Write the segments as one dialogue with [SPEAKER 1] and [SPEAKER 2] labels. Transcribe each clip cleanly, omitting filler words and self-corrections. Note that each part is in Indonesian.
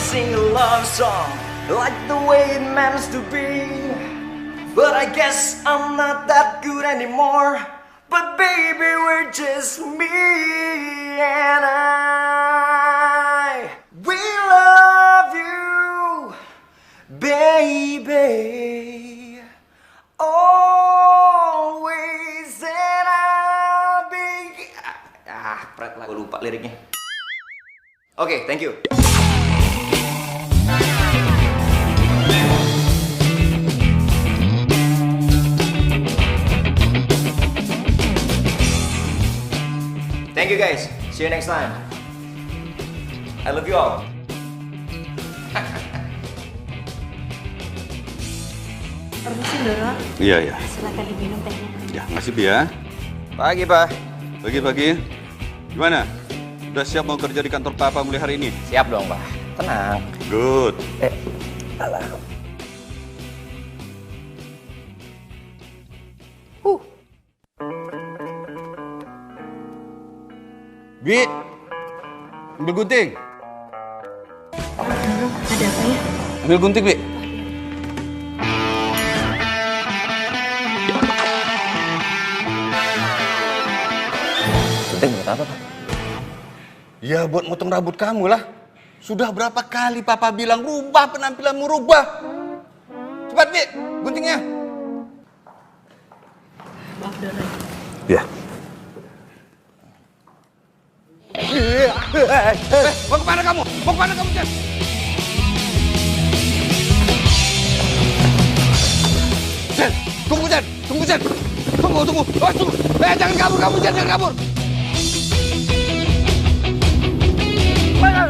[SPEAKER 1] sing a love song like the way it meant to be. But I guess I'm not that good anymore. But baby, we're just me and I. We love you, baby. Always and I'll be. Pret lah, gue lupa liriknya. Oke, thank you. Thank you guys. See you next time. I love you all.
[SPEAKER 2] Permisi, Doro.
[SPEAKER 3] Iya, iya.
[SPEAKER 2] Silakan diminum tehnya.
[SPEAKER 3] Ya, makasih, Bi ya.
[SPEAKER 1] Pagi, Pak.
[SPEAKER 3] Pagi-pagi. Gimana? Udah siap mau kerja di kantor Papa mulai hari ini?
[SPEAKER 1] Siap dong, Pak. Tenang.
[SPEAKER 3] Good.
[SPEAKER 1] Alah.
[SPEAKER 3] Bi, ambil gunting.
[SPEAKER 2] Ada apa ya?
[SPEAKER 3] Ambil gunting, Bi.
[SPEAKER 1] Gunting buat apa, Pak?
[SPEAKER 3] Ya, buat motong rambut kamu lah. Sudah berapa kali Papa bilang rubah penampilanmu, rubah. Cepat, Bi, guntingnya.
[SPEAKER 2] Maaf, Doro.
[SPEAKER 3] Ya. Mau kemana kamu? Mau kemana kamu, Jen? Jen, tunggu, Jen. Tunggu, Jen. Tunggu. Oh, tunggu. Jangan kabur kamu, Jen. Jangan kabur.
[SPEAKER 2] Tenang.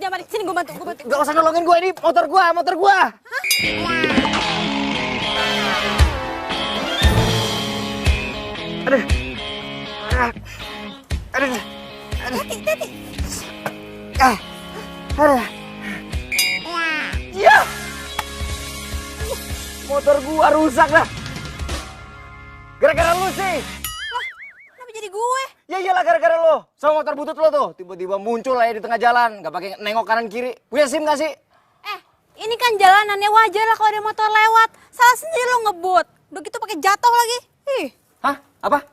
[SPEAKER 2] Jangan panik. Sini gue bantu.
[SPEAKER 1] Gak usah nolongin gue, ini motor gue. Aduh.
[SPEAKER 2] Teti.
[SPEAKER 1] Aduh. Ya. Motor gua rusak dah. Gara-gara lu sih.
[SPEAKER 2] Kenapa jadi gue?
[SPEAKER 1] Ya iyalah gara-gara lo. Sama motor butut lo tuh. Tiba-tiba muncul aja di tengah jalan. Gak pakai nengok kanan kiri. Punya SIM gak sih?
[SPEAKER 2] Ini kan jalanannya wajar lah kalau ada motor lewat. Salah sendiri lo ngebut. Begitu pakai jatuh lagi. Ih.
[SPEAKER 1] Hah? Apa?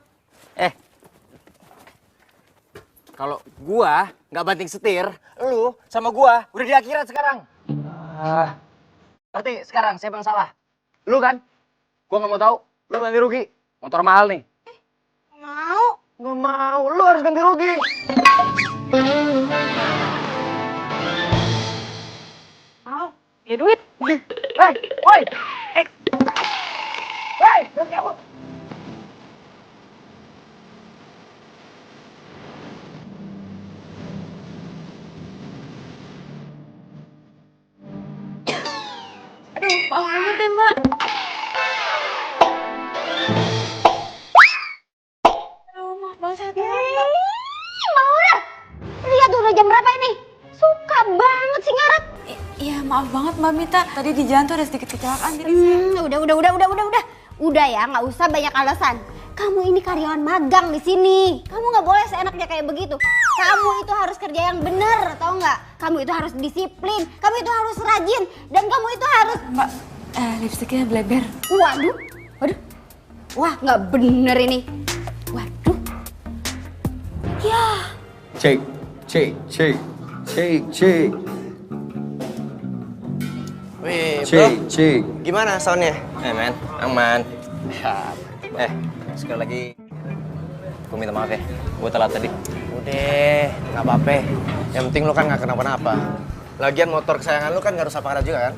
[SPEAKER 1] Kalau gua nggak banting setir, lu sama gua udah di akhirat sekarang. Berarti sekarang siapa yang salah? Lu kan? Gua nggak mau tahu. Lu ganti rugi. Motor mahal nih.
[SPEAKER 2] Mau.
[SPEAKER 1] Nggak mau. Lu harus ganti rugi.
[SPEAKER 2] Mau. Ya duit.
[SPEAKER 1] Woi. Ganti aku.
[SPEAKER 2] Maaf banget ya, Mbak. Aduh, maaf banget.
[SPEAKER 4] Maura, lihat udah jam berapa ini? Suka banget sih ngarep.
[SPEAKER 2] Iya, maaf banget Mbak Mita. Tadi di jalan tuh ada sedikit kecelakaan.
[SPEAKER 4] Udah ya, nggak usah banyak alasan. Kamu ini karyawan magang di sini. Kamu nggak boleh seenaknya kayak begitu. Kamu itu harus kerja yang benar, tau nggak? Kamu itu harus disiplin. Kamu itu harus rajin. Dan kamu itu harus...
[SPEAKER 2] Mbak, lipstiknya bleber.
[SPEAKER 4] Waduh. Wah, nggak bener ini. Waduh. Ya.
[SPEAKER 1] Cek. Wih, bro. Cek. Gimana soundnya? Men, aman. Sekali lagi gue minta maaf ya, gue telat tadi.
[SPEAKER 5] Udah, nggak apa-apa. Yang penting lu kan nggak kenapa-napa. Lagian motor kesayangan lu kan nggak rusak parah juga kan?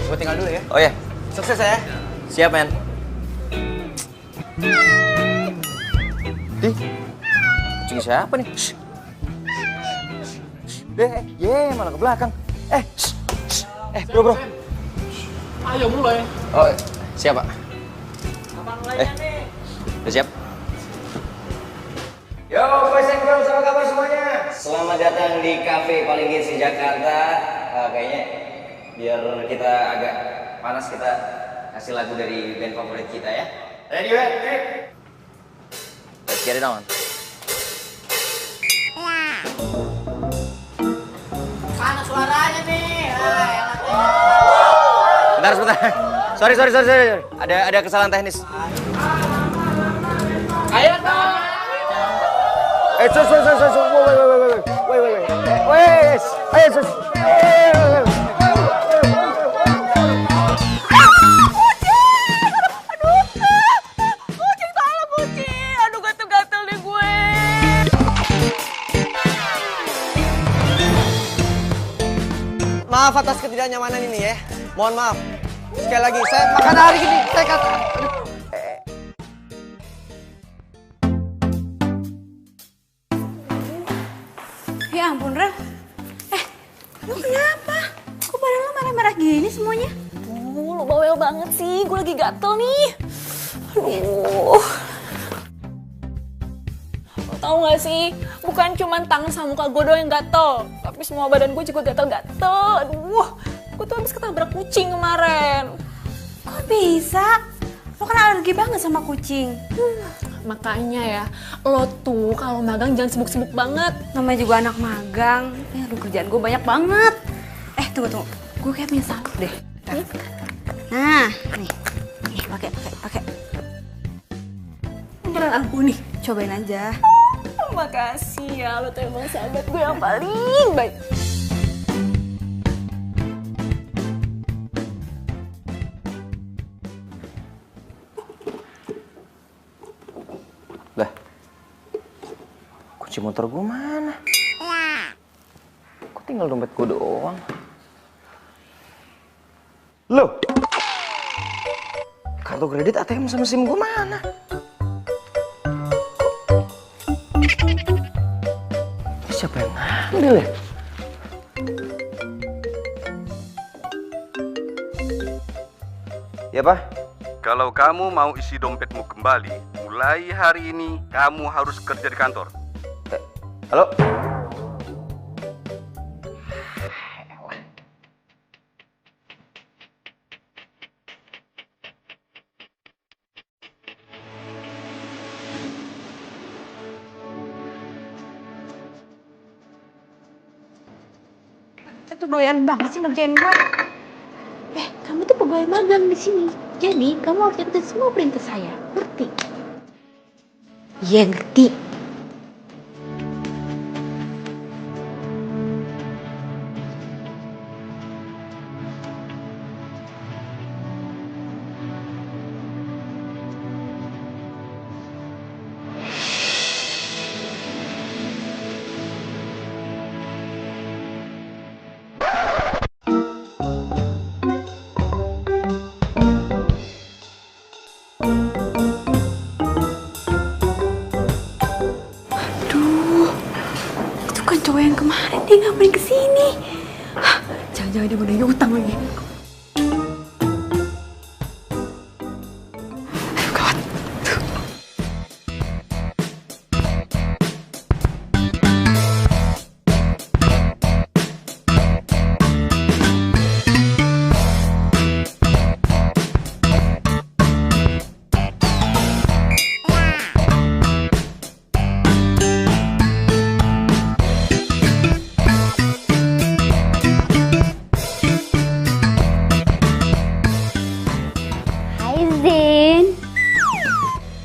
[SPEAKER 5] Gue tinggal dulu ya.
[SPEAKER 1] Oh ya,
[SPEAKER 5] Sukses ya.
[SPEAKER 1] siap men. Kucing siapa nih? Malah ke belakang. Bro.
[SPEAKER 5] Ayo mulai.
[SPEAKER 1] Oh, siap Pak. Udah siap? Yo, boys and girls, apa kabar semuanya? Selamat datang di cafe paling hits di Jakarta. Kayaknya Biar kita agak panas, kita kasih lagu dari band favorit kita ya. Ready, ready? Let's get it on.
[SPEAKER 2] Mana suaranya nih?
[SPEAKER 1] Bentar, sebentar. Sorry. Ada kesalahan teknis.
[SPEAKER 2] Ayo dong.
[SPEAKER 5] Maaf atas ketidaknyamanan ini ya. Mohon maaf. Sekali lagi, saya makan hari ini. Saya kata.
[SPEAKER 2] Ya ampun, Ren. Lu kenapa? Kok badan lu merah-merah gini semuanya?
[SPEAKER 6] Lu bawel banget sih, gue lagi gatel nih. Aduh. Lo tau gak sih, bukan cuma tangan sama muka gue doang yang gatel, tapi semua badan gue juga gatel-gatel. Aduh, gue tuh habis ketabrak kucing kemarin.
[SPEAKER 2] Kok bisa? Lo kan alergi banget sama kucing.
[SPEAKER 6] Makanya ya, lo tuh kalau magang jangan sibuk-sibuk banget.
[SPEAKER 2] Namanya juga anak magang. Aduh, kerjaan gue banyak banget. Tunggu. Gue kayak punya sabuk deh. Nah, nih. Nih, pakai. Beneran aku nih, cobain aja.
[SPEAKER 6] Makasih ya, lo tuh emang sahabat gue yang paling baik.
[SPEAKER 1] Lah, kunci motor gue mana? Kok tinggal dompet gue doang? Loh, kartu kredit, ATM sama SIM gue mana? Siapa yang ngambil ya? Ya, Pak.
[SPEAKER 3] Kalau kamu mau isi dompetmu kembali, mulai hari ini kamu harus kerja di kantor.
[SPEAKER 1] Halo?
[SPEAKER 2] Itu doyan banget sih ngerjain gue.
[SPEAKER 7] Kamu tuh pegawai magang di sini. Jadi, kamu harus ikutin semua perintah saya. Ngerti? Iya, ngerti.
[SPEAKER 2] Cowok yang kemarin dia ngapain kesini? Jangan-jangan dia mau nagih utang lagi. Ayo kawan.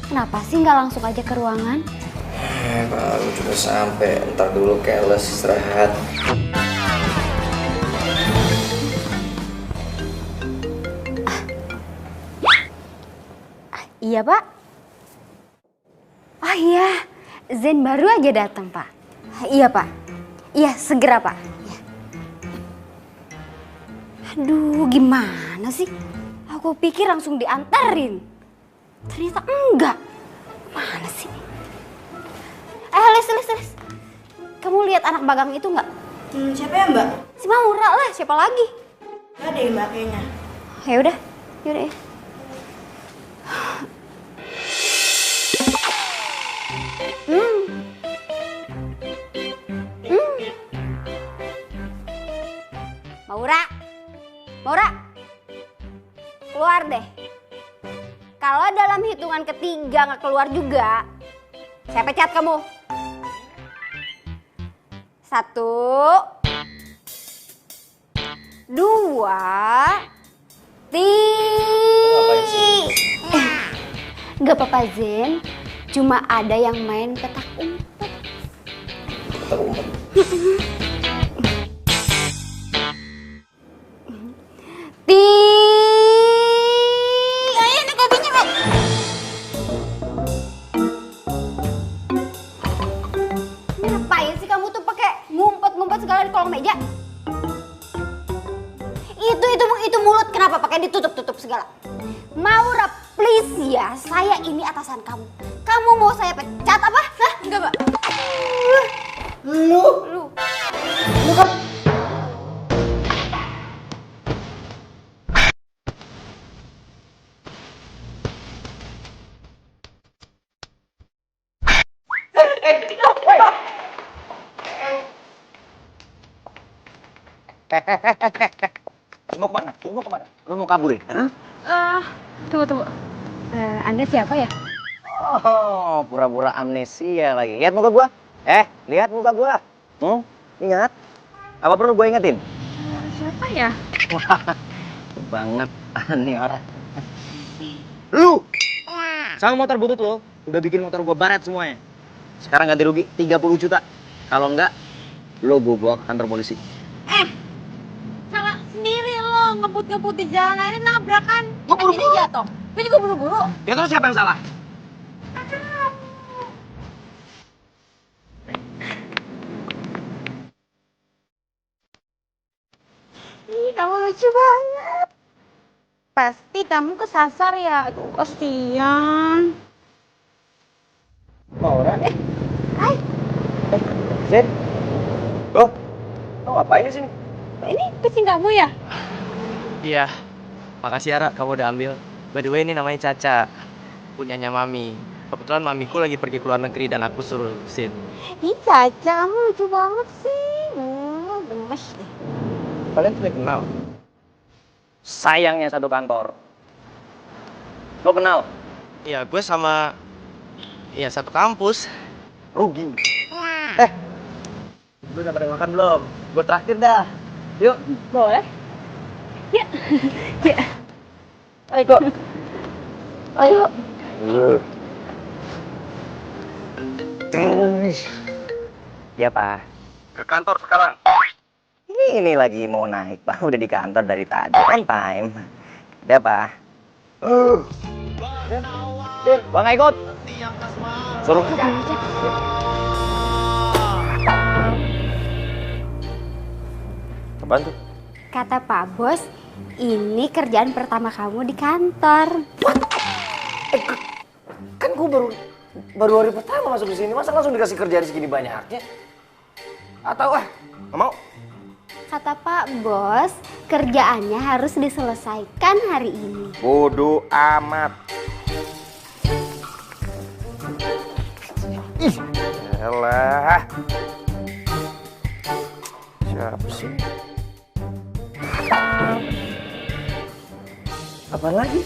[SPEAKER 4] Kenapa sih nggak langsung aja ke ruangan?
[SPEAKER 1] Baru juga sampai, ntar dulu keles istirahat.
[SPEAKER 4] Iya, Pak. Oh iya, Zen baru aja datang, Pak. Iya, Pak. Iya, segera, Pak. Iya. Aduh, gimana sih? Aku pikir langsung diantarin. Ternyata enggak. Mana sih? Les. Kamu lihat anak magang itu enggak?
[SPEAKER 2] Siapa ya, Mbak?
[SPEAKER 4] Si Maura lah, siapa lagi?
[SPEAKER 2] Gak ada ya, Mbak, kayaknya.
[SPEAKER 4] Yaudah ya. Maura, Maura, keluar deh. Kalau dalam hitungan ketiga nggak keluar juga, saya pecat kamu. 1, 2, 3. Gak apa-apa Zen, cuma ada yang main petak umpet.
[SPEAKER 5] Petak umpet.
[SPEAKER 4] Ayo nih kopinya Bang. Ngapain sih kamu tuh pakai ngumpet-ngumpet segala di kolong meja? Itu mulut kenapa pakai ditutup-tutup segala? Maura, please ya, saya ini atasan kamu. Kamu mau saya pecat apa? Hah? Enggak, Mbak. Lu kan
[SPEAKER 5] Lu mau kemana? Lu mau kabur ya?
[SPEAKER 2] Tunggu. Anda siapa ya?
[SPEAKER 5] Oh, pura-pura amnesia lagi. Lihat muka gua. Lihat muka gua. Ingat? Apa perlu gua ingetin?
[SPEAKER 2] Siapa ya?
[SPEAKER 5] Wah, banget nih orang. Lu! Sama motor butut lo, udah bikin motor gua baret semuanya. Sekarang ganti rugi 30 juta. Kalau enggak, lo gua bawa ke kantor polisi.
[SPEAKER 7] Salah sendiri lo ngebut-ngebut di jalan akhirnya nabrakan. Gue buru-buru jatuh. Gue juga buru-buru.
[SPEAKER 5] Ya terus siapa yang salah?
[SPEAKER 7] Ih, kamu lucu banget. Pasti kamu kesasar ya. Aduh, kasihan.
[SPEAKER 5] Maura?
[SPEAKER 7] Hai.
[SPEAKER 5] Zen? Lo ngapain di sini?
[SPEAKER 7] Ini kucing kamu ya?
[SPEAKER 8] Iya, makasih Ara, kamu udah ambil. By the way, ini namanya Caca, punyanya Mami. Kebetulan Mamiku lagi pergi ke luar negeri dan aku suruh urusin.
[SPEAKER 7] Ih, Caca, kamu lucu banget sih. Gemes deh.
[SPEAKER 5] Kalian sudah kenal? Sayangnya satu kantor. Lo kenal?
[SPEAKER 8] Iya, gue sama... Iya, satu kampus.
[SPEAKER 5] Rugi. Lu udah pada makan belum? Gue traktir dah. Yuk.
[SPEAKER 7] Boleh? Ya. Ya. Ayo, kok. Ayo.
[SPEAKER 5] Ya, Pak. Ke kantor sekarang. Ini lagi mau naik, Pak. Udah di kantor dari tadi. On time. Ya, Pak. Bang, nggak ikut. Suruh. Apaan tuh?
[SPEAKER 4] kata Pak Bos, ini kerjaan pertama kamu di kantor.
[SPEAKER 1] Kan gue baru hari pertama masuk di sini, masa langsung dikasih kerjaan segini banyaknya? Atau nggak mau?
[SPEAKER 4] Kata Pak Bos, kerjaannya harus diselesaikan hari ini.
[SPEAKER 1] Bodoh amat. Ih, elah. Siapa sih? Apa lagi?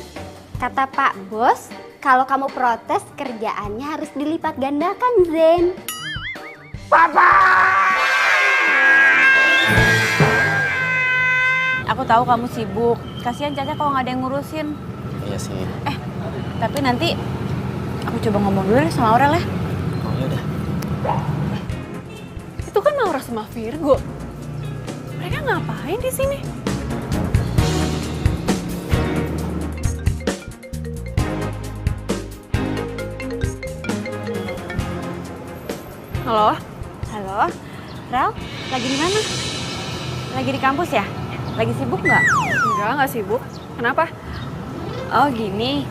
[SPEAKER 4] Kata Pak Bos, kalau kamu protes kerjaannya harus dilipat gandakan, Zen.
[SPEAKER 1] Papa!
[SPEAKER 2] Aku tahu kamu sibuk. Kasihan Caca kalau nggak ada yang ngurusin.
[SPEAKER 8] Iya sih.
[SPEAKER 2] Tapi nanti aku coba ngomong dulu deh sama Aurel ya.
[SPEAKER 8] Oh ya udah.
[SPEAKER 6] Itu kan Maura sama Virgo. Mereka ngapain di sini? Halo?
[SPEAKER 2] Halo, Rel, lagi di mana? Lagi di kampus ya? Lagi sibuk nggak?
[SPEAKER 6] Enggak sibuk. Kenapa?
[SPEAKER 2] Oh gini,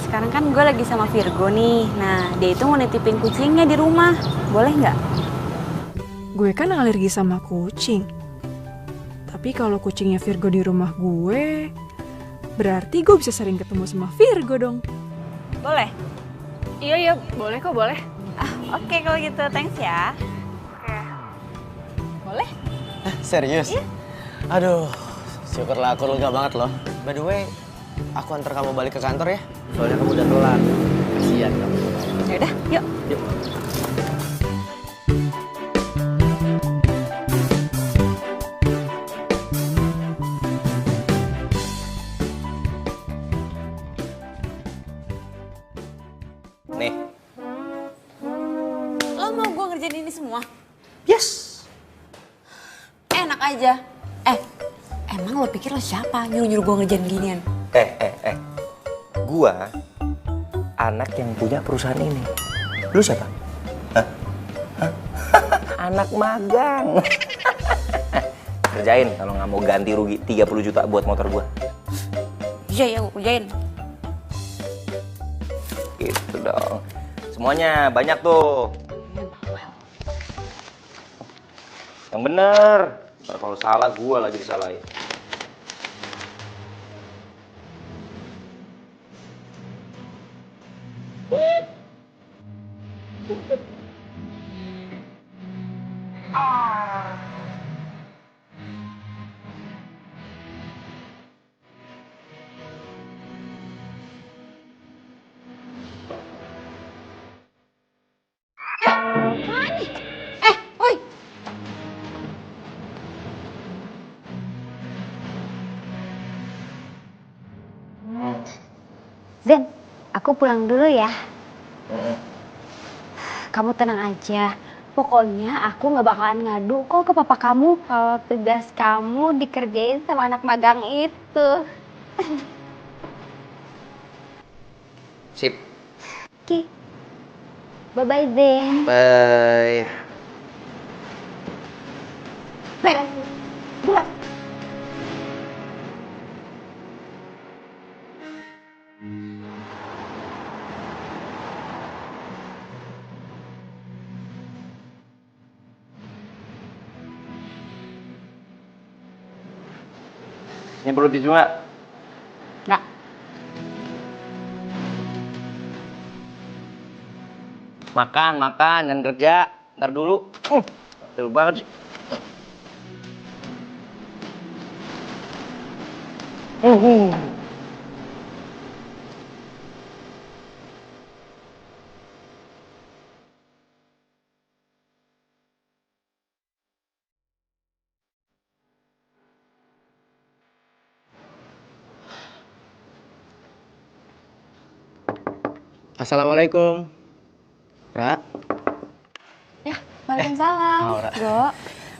[SPEAKER 2] sekarang kan gue lagi sama Virgo nih. Nah, dia itu mau nitipin kucingnya di rumah. Boleh nggak?
[SPEAKER 6] Gue kan alergi sama kucing. Tapi kalau kucingnya Virgo di rumah gue, berarti gue bisa sering ketemu sama Virgo dong.
[SPEAKER 2] Boleh?
[SPEAKER 6] Iya, boleh kok, boleh.
[SPEAKER 2] Oke, kalau gitu, thanks ya.
[SPEAKER 6] Boleh?
[SPEAKER 8] Serius? Aduh,
[SPEAKER 5] Syukurlah aku lega banget loh. By the way, aku antar kamu balik ke kantor ya. Soalnya kamu udah telat. Kasihan kamu.
[SPEAKER 2] Ya udah, yuk.
[SPEAKER 5] Yuk. Nih.
[SPEAKER 2] Lo mau gue ngerjain ini semua?
[SPEAKER 5] Yes.
[SPEAKER 2] Enak aja. Emang lo pikir lo siapa nyuruh-nyuruh gue ngerjain ginian?
[SPEAKER 5] Gua anak yang punya perusahaan ini. Lu siapa? Hah? Anak magang. Kerjain kalau nggak mau ganti rugi 30 juta buat motor gua.
[SPEAKER 2] Iya, gue kerjain.
[SPEAKER 5] Gitu dong. Semuanya banyak tuh. Yang bener. Ntar kalau salah gua lagi disalahin.
[SPEAKER 2] Woi.
[SPEAKER 4] Zen, aku pulang dulu ya. Kamu tenang aja. Pokoknya aku nggak bakalan ngadu kok ke papa kamu kalau tugas kamu dikerjain sama anak magang itu.
[SPEAKER 5] Sip.
[SPEAKER 4] Oke. Bye-bye, Zen.
[SPEAKER 5] Bye.
[SPEAKER 4] Bye. Bye.
[SPEAKER 5] Ini perlu tisu nggak?
[SPEAKER 2] Nggak.
[SPEAKER 5] Makan, jangan kerja. Ntar dulu. Betul banget sih. Assalamualaikum. Ra.
[SPEAKER 2] Ya, waalaikumsalam.
[SPEAKER 5] Aura.
[SPEAKER 2] Go.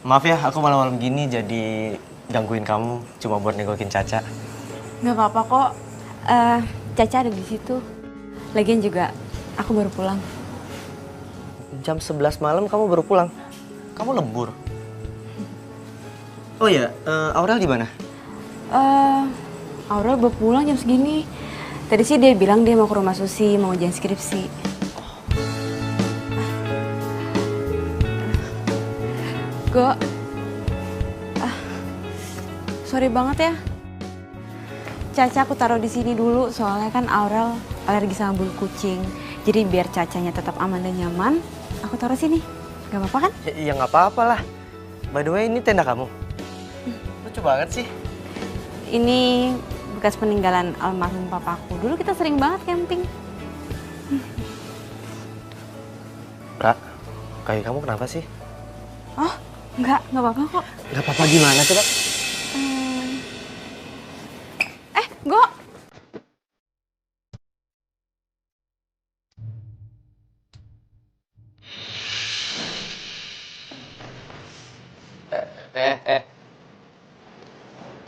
[SPEAKER 5] Maaf ya, aku malam-malam gini jadi gangguin kamu cuma buat nengokin Caca.
[SPEAKER 2] Nggak apa-apa kok. Caca ada di situ. Lagian juga aku baru pulang.
[SPEAKER 5] Jam 11 malam kamu baru pulang? Kamu lembur? Oh iya, Aurel di mana?
[SPEAKER 2] Aurel baru pulang jam segini. Tadi sih dia bilang dia mau ke rumah Susi, mau ujian skripsi. Go. Sorry banget ya. Caca aku taruh di sini dulu soalnya kan Aurel alergi sama bulu kucing. Jadi biar Cacanya tetap aman dan nyaman, aku taruh sini. Gak apa-apa kan?
[SPEAKER 5] Ya nggak apa-apa lah. By the way, ini tenda kamu. Lucu banget sih.
[SPEAKER 2] Ini bekas peninggalan almarhum papaku. Dulu kita sering banget camping.
[SPEAKER 5] Ra, kaki kamu kenapa sih?
[SPEAKER 2] Oh, nggak apa-apa kok.
[SPEAKER 5] Nggak apa-apa gimana coba?
[SPEAKER 2] Go.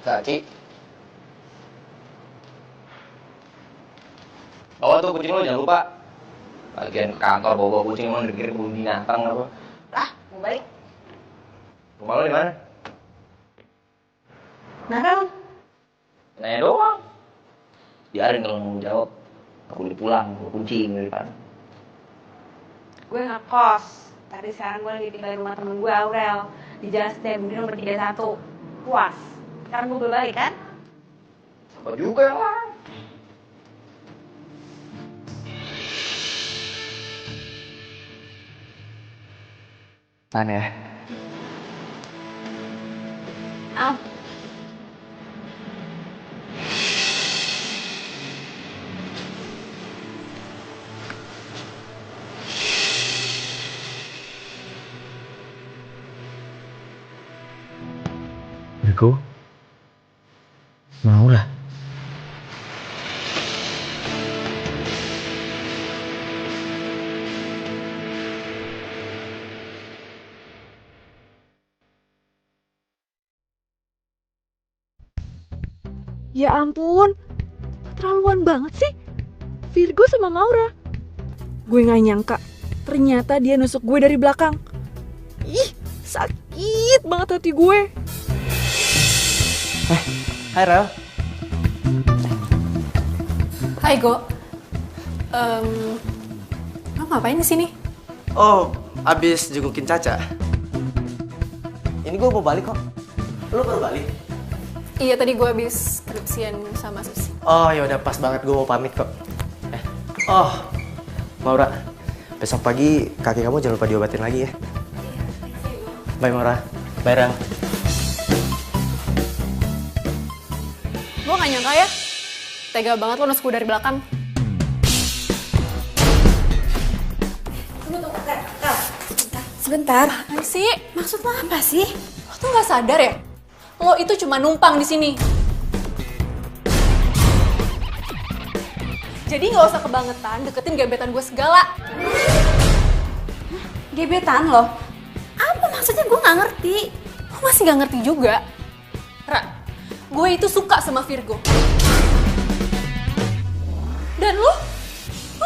[SPEAKER 5] Caci. Bawa tuh kucing lo, jangan lupa. Bagian kantor bawa kucing lo dikira kebun binatang apa.
[SPEAKER 2] Mau balik?
[SPEAKER 5] Rumah lo di mana?
[SPEAKER 2] Nah,
[SPEAKER 5] Nanya doang. Biarin kalau mau jawab. Aku udah pulang, bawa kucing dari depan.
[SPEAKER 2] gue ngekos. Tadi sekarang gue lagi tinggal di rumah temen gue, Aurel. Di Jalan Setiabudi nomor 31. Puas. Sekarang gue balik kan?
[SPEAKER 5] Apa juga yang lain?
[SPEAKER 2] Ah,
[SPEAKER 5] Virgo, Maura.
[SPEAKER 6] Ya ampun, keterlaluan banget sih. Virgo sama Maura. Gue gak nyangka, ternyata dia nusuk gue dari belakang. Ih, sakit banget hati gue.
[SPEAKER 5] Hai Rel.
[SPEAKER 6] Hai Go. Lo ngapain di sini?
[SPEAKER 8] Oh, abis jengukin Caca. Ini gue mau balik kok. Lo baru balik?
[SPEAKER 6] Iya, tadi gue habis skripsian sama Susi.
[SPEAKER 8] Oh ya udah pas banget, gue mau pamit kok. Oh, Maura, besok pagi kaki kamu jangan lupa diobatin lagi ya. Bye Maura. Bye Rel.
[SPEAKER 6] Gue gak nyangka ya, tega banget lo nusuk gue dari belakang. Tunggu, Rel.
[SPEAKER 2] Sebentar.
[SPEAKER 6] Apaan sih?
[SPEAKER 2] Maksud lo apa sih?
[SPEAKER 6] Lo tuh gak sadar ya? Lo itu cuma numpang di sini. Jadi gak usah kebangetan deketin gebetan gue segala.
[SPEAKER 2] Gebetan lo?
[SPEAKER 6] Apa maksudnya? Gue gak ngerti. Lo masih gak ngerti juga? Ra, gue itu suka sama Virgo. Dan lo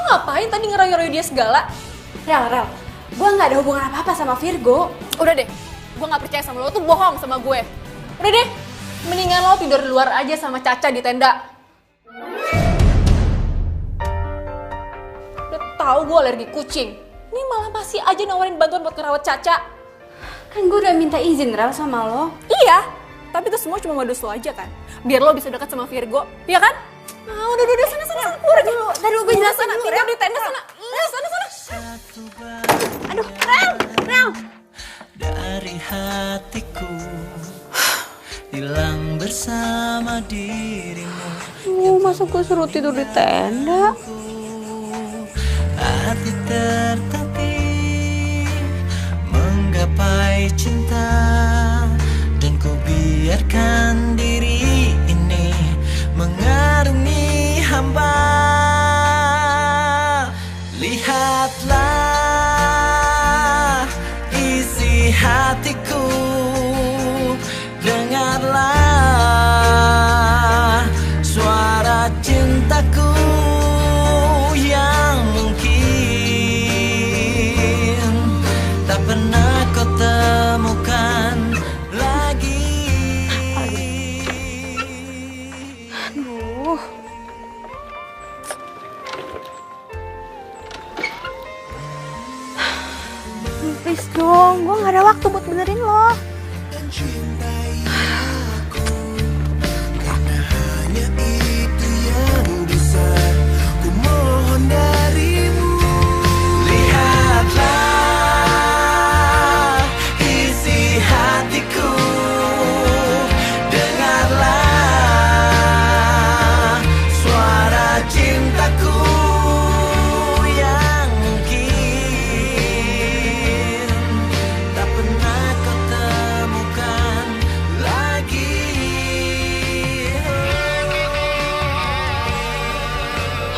[SPEAKER 6] ngapain tadi ngerayu-rayu dia segala?
[SPEAKER 2] Rel, gue gak ada hubungan apa-apa sama Virgo.
[SPEAKER 6] Udah deh, gue gak percaya sama lo tuh bohong sama gue. Udah deh, mendingan lo tidur di luar aja sama Caca di tenda. Udah tahu gue alergi kucing. Ini malah masih aja nawarin bantuan buat ngerawat Caca.
[SPEAKER 2] Kan gue udah minta izin Rel sama lo.
[SPEAKER 6] Iya, tapi itu semua cuma modus lo aja kan. Biar lo bisa dekat sama Virgo, iya kan? Ah, udah, sana, keluar aja.
[SPEAKER 2] Tadi gue
[SPEAKER 6] Udah
[SPEAKER 2] jelasin
[SPEAKER 6] sana,
[SPEAKER 2] dulu,
[SPEAKER 6] tidur
[SPEAKER 2] Rel.
[SPEAKER 6] di tenda sana. Iya, sana.
[SPEAKER 2] Aduh, Rel.
[SPEAKER 9] Dari hatiku hilang bersama dirimu.
[SPEAKER 2] Masa gue suruh tidur di tenda?
[SPEAKER 9] Hati tertatih menggapai cinta, dan ku biarkan diri ini mengarungi hamba. Lihatlah isi hatiku, dengarlah suara cintaku yang mungkin tak pernah kau temukan lagi.
[SPEAKER 2] Aduh. Please dong, gue gak ada waktu buat benerin lo.
[SPEAKER 9] Hanya itu yang bisa ku mohon darimu. Lihatlah isi hatiku, dengarlah suara cintaku yang mungkin tak pernah kau temukan lagi.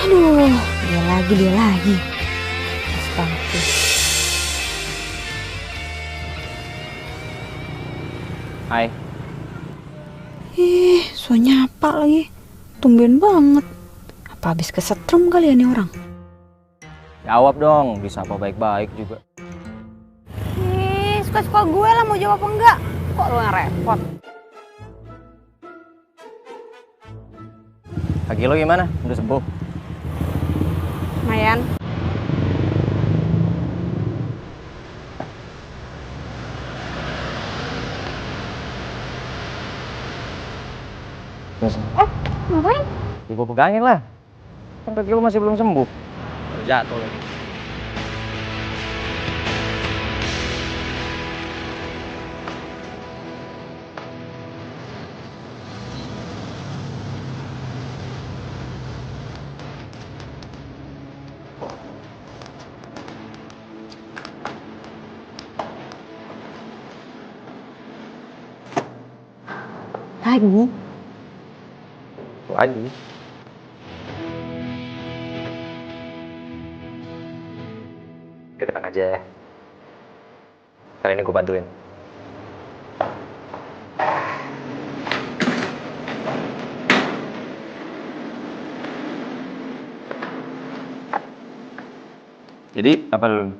[SPEAKER 2] Aduh, dia lagi. Astaga.
[SPEAKER 5] Hai.
[SPEAKER 2] So nyapa lagi. Tumben banget. Apa habis kesetrum kali ya nih orang?
[SPEAKER 5] Jawab dong, bisa apa baik-baik juga.
[SPEAKER 2] Suka-suka gue lah mau jawab apa enggak. Kok lo yang repot?
[SPEAKER 5] Kaki lo gimana? Udah sembuh?
[SPEAKER 2] Lumayan.
[SPEAKER 5] Terus,
[SPEAKER 2] Ngapain?
[SPEAKER 5] gue pegangin lah. Kan kaki lo masih belum sembuh. Baru jatuh lagi.
[SPEAKER 2] Lagi?
[SPEAKER 8] Lagi. Kita tenang aja ya. Kali ini gue bantuin. Jadi, apa lu?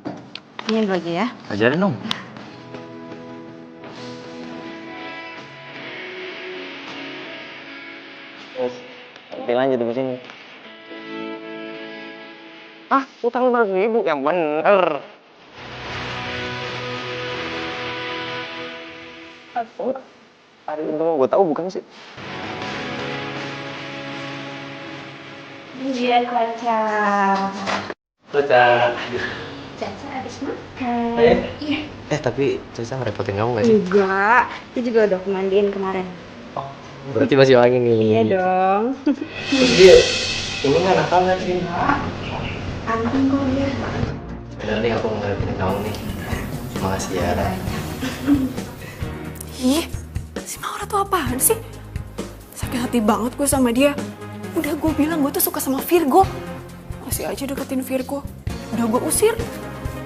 [SPEAKER 2] Ini dulu aja ya.
[SPEAKER 8] Ajarin dong. Terus, nanti lanjut di sini. Ah, utang 5.000 yang bener. Hari itu gue tahu bukan sih?
[SPEAKER 2] Iya, Caca.
[SPEAKER 8] Caca.
[SPEAKER 7] Caca habis makan. Iya.
[SPEAKER 8] Tapi Caca ngerepotin kamu gak sih?
[SPEAKER 2] Enggak, itu juga udah aku mandiin kemarin.
[SPEAKER 8] Oh, berarti masih wangi nih.
[SPEAKER 2] Iya dong.
[SPEAKER 8] Dia, ini nggak nakal nggak sih?
[SPEAKER 2] Ampun kok dia.
[SPEAKER 8] Bener nih aku ngerepotin kamu nih. Makasih ya, Ra.
[SPEAKER 6] Ih, si Maura tuh apaan sih? Sakit hati banget gue sama dia. Udah gue bilang gue tuh suka sama Virgo. Masih aja deketin Virgo. Udah gue usir.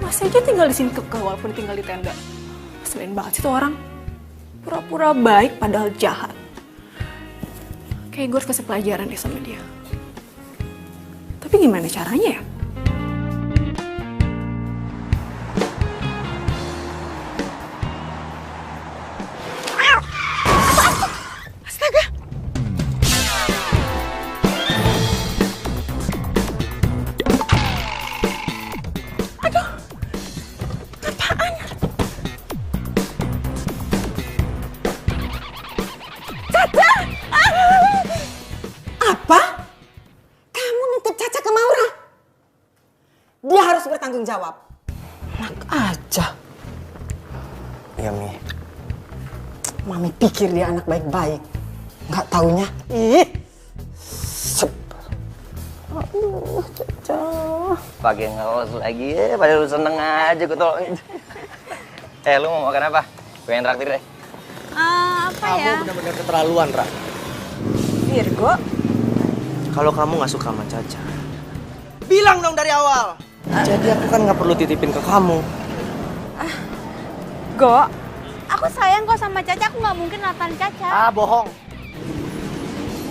[SPEAKER 6] Masih aja tinggal di sini kekeh walaupun tinggal di tenda. Selain banget sih tuh orang. Pura-pura baik padahal jahat. Kayak gue harus kasih pelajaran deh sama dia. Tapi gimana caranya ya? Astaga! Aduh! Apaan? Caca!
[SPEAKER 10] Apa? Kamu nitip Caca ke Maura? Dia harus bertanggung jawab. Enak aja.
[SPEAKER 8] Iya, Mi.
[SPEAKER 10] Mami pikir dia anak baik-baik. Nggak taunya. Ih. Sep. Aduh, Caca.
[SPEAKER 5] Pakai ngelos lagi ya, padahal lu seneng aja gue tolongin. Lu mau makan apa? Gue yang traktir deh.
[SPEAKER 2] Apa ya?
[SPEAKER 8] Kamu benar-benar keterlaluan, Ra.
[SPEAKER 10] Virgo,
[SPEAKER 8] Kalau kamu nggak suka sama Caca,
[SPEAKER 10] bilang dong dari awal.
[SPEAKER 8] jadi aku kan nggak perlu titipin ke kamu.
[SPEAKER 2] Go, aku sayang kok sama Caca, aku nggak mungkin natan Caca.
[SPEAKER 8] Ah, bohong.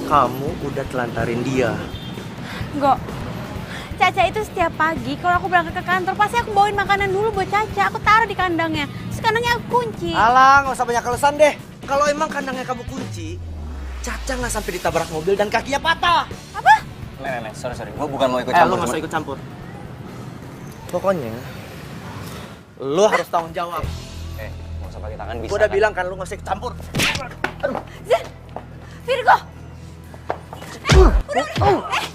[SPEAKER 8] Kamu udah telantarin dia.
[SPEAKER 2] Go, Caca itu setiap pagi kalau aku berangkat ke kantor pasti aku bawain makanan dulu buat Caca. Aku taruh di kandangnya, terus kandangnya aku kunci.
[SPEAKER 8] Alah, nggak usah banyak alasan deh. Kalau emang kandangnya kamu kunci, Caca nggak sampai ditabrak mobil dan kakinya patah.
[SPEAKER 2] Apa?
[SPEAKER 5] Nih, sorry. Gue bukan mau ikut
[SPEAKER 8] Lu
[SPEAKER 5] campur.
[SPEAKER 8] nggak usah ikut campur. Pokoknya, lu harus tanggung jawab.
[SPEAKER 5] Nggak usah pakai tangan bisa.
[SPEAKER 8] Gue udah bilang kan, lu nggak usah ikut campur.
[SPEAKER 2] Zen, Virgo.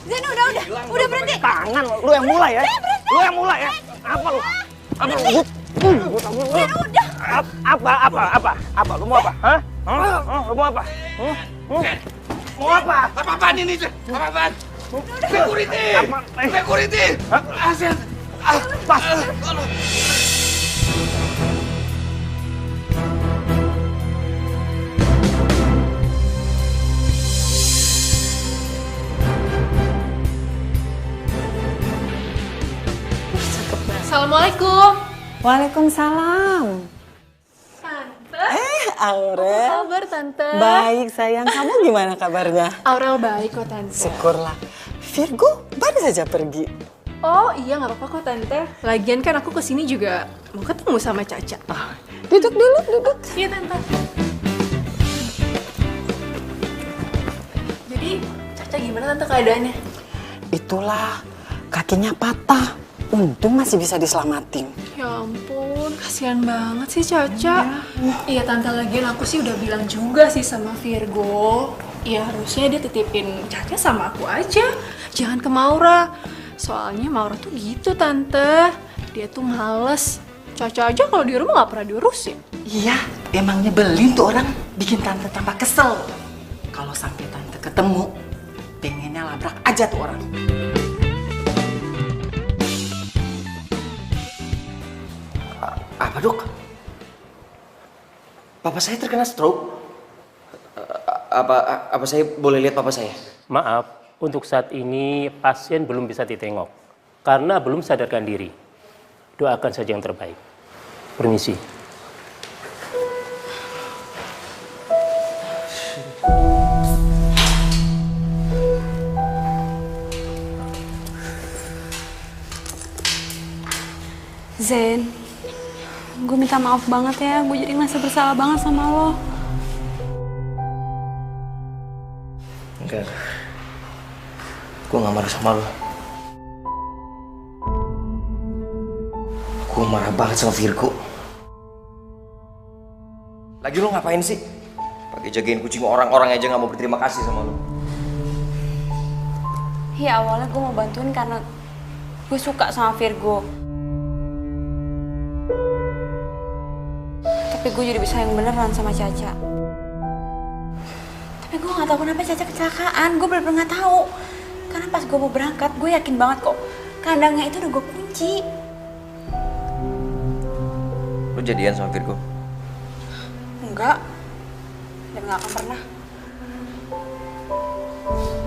[SPEAKER 2] Zen udah berhenti.
[SPEAKER 5] Tangan, lu yang mulai ya. Lu yang mulai ya. Apa lu? Apa lu?
[SPEAKER 2] Zen udah.
[SPEAKER 5] Apa? Lu mau apa? Hah? Lu mau apa? Mau apa?
[SPEAKER 3] Apa-apaan ini? Apa-apaan? Security! Asyik!
[SPEAKER 5] Pas.
[SPEAKER 6] Assalamualaikum.
[SPEAKER 10] Waalaikumsalam.
[SPEAKER 6] Tante.
[SPEAKER 10] Aurel.
[SPEAKER 6] Apa kabar, Tante?
[SPEAKER 10] Baik sayang, kamu gimana kabarnya?
[SPEAKER 6] Aurel baik kok, Tante.
[SPEAKER 10] Syukurlah. Virgo baru saja pergi.
[SPEAKER 6] Oh iya, nggak apa-apa kok, Tante. Lagian kan aku kesini juga mau ketemu sama Caca.
[SPEAKER 10] Duduk dulu, duduk.
[SPEAKER 6] Iya, Tante. Jadi, Caca gimana, Tante, keadaannya?
[SPEAKER 10] Itulah, kakinya patah. Untung masih bisa diselamatin.
[SPEAKER 6] Ya ampun, kasihan banget sih Caca. Iya, Tante, lagian aku sih udah bilang juga sih sama Virgo. Ya harusnya dia titipin Caca sama aku aja. Jangan ke Maura. Soalnya Maura tuh gitu, Tante. Dia tuh males. Caca aja kalau di rumah gak pernah diurusin.
[SPEAKER 10] Iya, emang nyebelin tuh orang. Bikin tante tambah kesel. Kalau sampai tante ketemu, pengennya labrak aja tuh orang.
[SPEAKER 8] Apa, Dok? Papa saya terkena stroke.
[SPEAKER 5] Apa saya boleh lihat papa saya?
[SPEAKER 11] Maaf, untuk saat ini pasien belum bisa ditengok karena belum sadarkan diri. Doakan saja yang terbaik. Permisi.
[SPEAKER 2] Zen, gue minta maaf banget ya, gue jadi ngerasa bersalah banget sama lo.
[SPEAKER 5] Enggak. Gue gak marah sama lo. Gue marah banget sama Virgo. Lagi lo ngapain sih? Pakai jagain kucing orang-orang aja gak mau berterima kasih sama lo.
[SPEAKER 2] Ya awalnya gue mau bantuin karena gue suka sama Virgo. Tapi gue jadi bisa yang beneran sama Caca. Tapi gue gak tahu kenapa Caca kecelakaan. Gue bener-bener gak tahu. Karena pas gue mau berangkat, gue yakin banget kok kandangnya itu udah gue kunci.
[SPEAKER 5] Lo jadian sama Virgo?
[SPEAKER 2] Enggak. Dan gak akan pernah.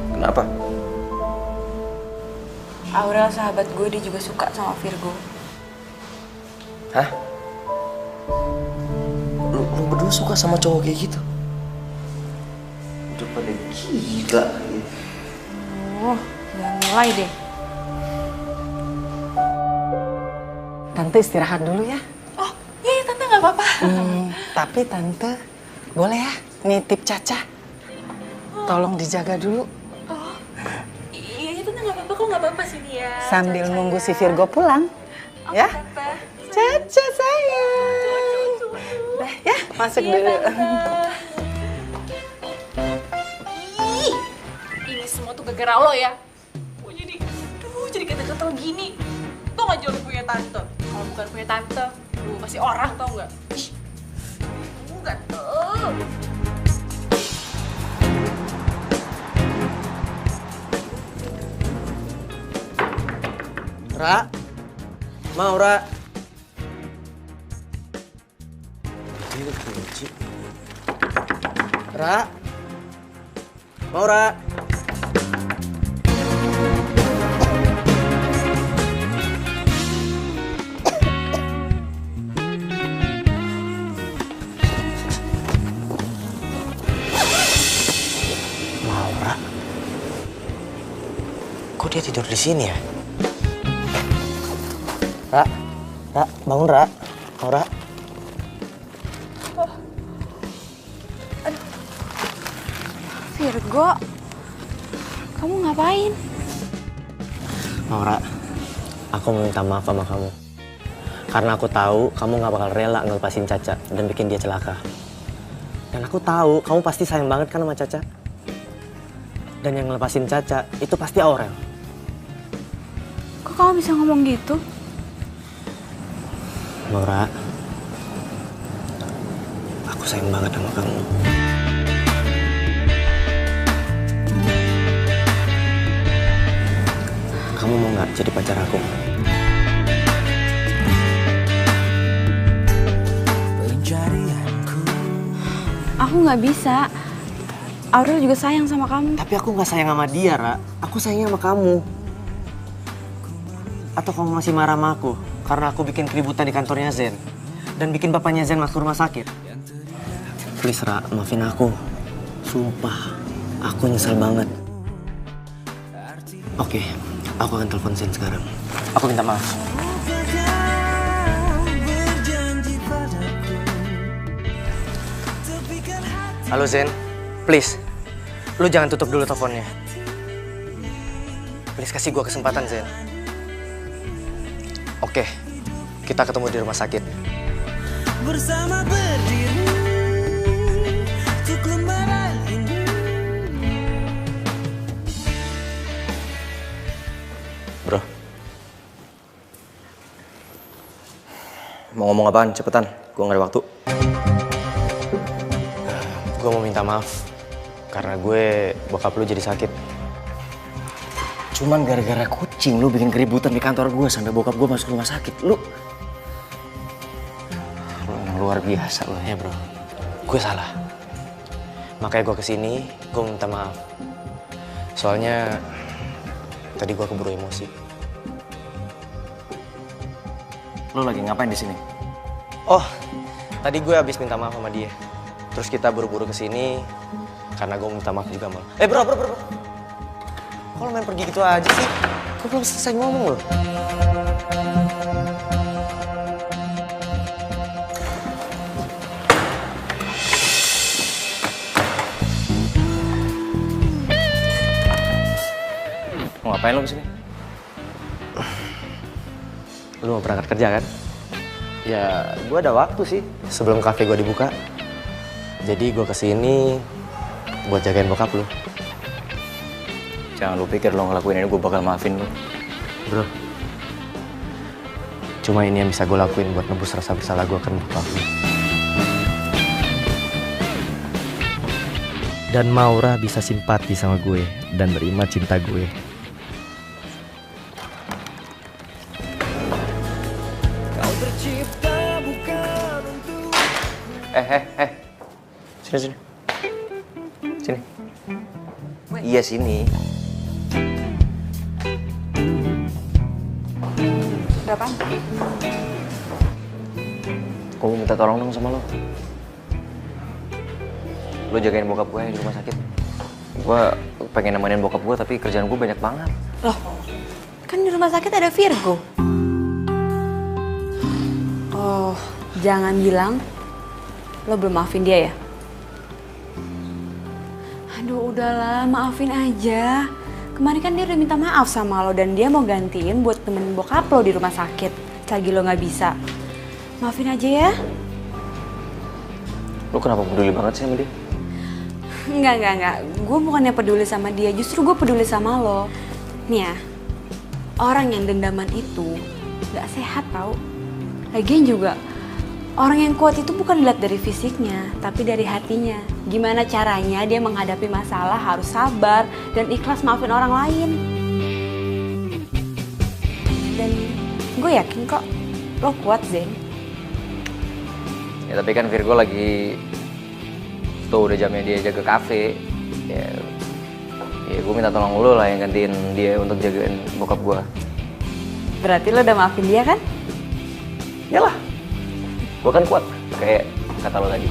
[SPEAKER 5] Kenapa?
[SPEAKER 2] Aurel sahabat gue, dia juga suka sama Virgo.
[SPEAKER 5] Hah? Lu berdua suka sama cowok kayak gitu? Udah pada gila.
[SPEAKER 2] Oh, jangan mulai deh.
[SPEAKER 10] Tante istirahat dulu ya.
[SPEAKER 7] Oh, iya Tante nggak apa-apa.
[SPEAKER 10] Tapi Tante boleh ya nitip Caca. Tolong dijaga dulu.
[SPEAKER 7] Oh, iya Tante nggak apa-apa kok, nggak apa-apa sini ya.
[SPEAKER 10] Sambil nunggu si Virgo pulang. Ya? Caca sayang. Dah ya, masuk dulu.
[SPEAKER 7] Ih, ini semua tuh gara-gara lo ya. Gue jadi kata-kata gini. Tuh gak jauh punya tante. Kalau bukan punya tante, lu masih orang tau nggak? Ih, enggak tuh.
[SPEAKER 8] Ra, mau Ra. Ini kunci. Ra, mau Ra. Laura, kok dia tidur di sini ya? Ra, bangun Ra, Laura.
[SPEAKER 2] Virgo, kamu ngapain?
[SPEAKER 8] Laura, aku mau minta maaf sama kamu. Karena aku tahu kamu gak bakal rela ngelepasin Caca dan bikin dia celaka. Dan aku tahu kamu pasti sayang banget kan sama Caca. Dan yang ngelepasin Caca itu pasti Aurel.
[SPEAKER 2] Kok kamu bisa ngomong gitu?
[SPEAKER 8] Laura, aku sayang banget sama kamu. Kamu mau nggak jadi pacar aku?
[SPEAKER 2] Aku nggak bisa. Aurel juga sayang sama kamu.
[SPEAKER 8] Tapi aku nggak sayang sama dia, Ra. Aku sayang sama kamu. Atau kamu masih marah sama aku karena aku bikin keributan di kantornya Zen dan bikin bapaknya Zen masuk rumah sakit? Please, Ra, maafin aku. Sumpah, aku nyesel banget. Oke, aku akan telepon Zen sekarang. Aku minta maaf. Halo Zen, please, lu jangan tutup dulu teleponnya. Please kasih gua kesempatan Zen. Oke, kita ketemu di rumah sakit.
[SPEAKER 9] Bersama berdiri untuk lembaran ini.
[SPEAKER 5] Bro, mau ngomong apaan? Cepetan, gua gak ada waktu.
[SPEAKER 8] Gue mau minta maaf karena gue bokap lu jadi sakit.
[SPEAKER 5] Cuman gara-gara kucing lu bikin keributan di kantor gue sampai bokap gue masuk rumah sakit. Lu emang luar biasa lu.
[SPEAKER 8] Ya bro, gue salah. Makanya gue kesini, gue minta maaf. Soalnya tadi gue keburu emosi.
[SPEAKER 5] Lo lagi ngapain di sini?
[SPEAKER 8] Oh, tadi gue habis minta maaf sama dia. Terus kita buru-buru kesini karena gue minta maaf juga mal. Bro. Kok lo main pergi gitu aja sih? Gue belum selesai ngomong loh.
[SPEAKER 5] Mau ngapain lo kesini?
[SPEAKER 8] Lu mau berangkat kerja kan? Ya, gue ada waktu sih sebelum kafe gue dibuka. Jadi gue kesini buat jagain bokap lu.
[SPEAKER 5] Jangan lu pikir lo ngelakuin ini gue bakal maafin lo.
[SPEAKER 8] Bro, cuma ini yang bisa gue lakuin buat nebus rasa bersalah gue ke bokap lu. Dan Maura bisa simpati sama gue dan nerima cinta gue.
[SPEAKER 5] Sini. Iya sini.
[SPEAKER 2] Ada apaan?
[SPEAKER 5] Gue mau minta tolong dong sama lo. Lo jagain bokap gue di rumah sakit. Gue pengen nemenin bokap gue tapi kerjaan gue banyak banget.
[SPEAKER 2] Loh, kan di rumah sakit ada Virgo. Oh, jangan bilang lo belum maafin dia ya? Aduh, udahlah, maafin aja. Kemarin kan dia udah minta maaf sama lo dan dia mau gantiin buat temenin bokap lo di rumah sakit. Selagi lo nggak bisa. Maafin aja ya.
[SPEAKER 5] Lo kenapa peduli banget sih sama dia?
[SPEAKER 2] Enggak. Gue bukannya peduli sama dia, justru gue peduli sama lo. Nih ya, orang yang dendaman itu nggak sehat tau. Lagian juga, orang yang kuat itu bukan dilihat dari fisiknya, tapi dari hatinya. Gimana caranya dia menghadapi masalah harus sabar dan ikhlas maafin orang lain. Dan gue yakin kok lo kuat, Zen.
[SPEAKER 5] Ya tapi kan Virgo lagi tuh udah jamnya dia jaga kafe. Ya gue minta tolong lo lah yang gantiin dia untuk jagain bokap gue.
[SPEAKER 2] Berarti lo udah maafin dia kan?
[SPEAKER 5] Yalah, gue kan kuat kayak kata lo tadi.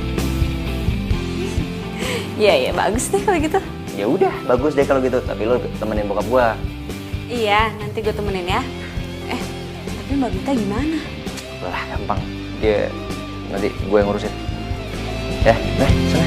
[SPEAKER 2] Iya, bagus deh kalau gitu.
[SPEAKER 5] Ya udah, bagus deh kalau gitu. Tapi lo temenin bokap gue.
[SPEAKER 2] Iya, nanti gue temenin ya. Tapi Mbak Bita gimana?
[SPEAKER 5] Lah, gampang. Dia nanti gue yang ngurusin. Ya, sana.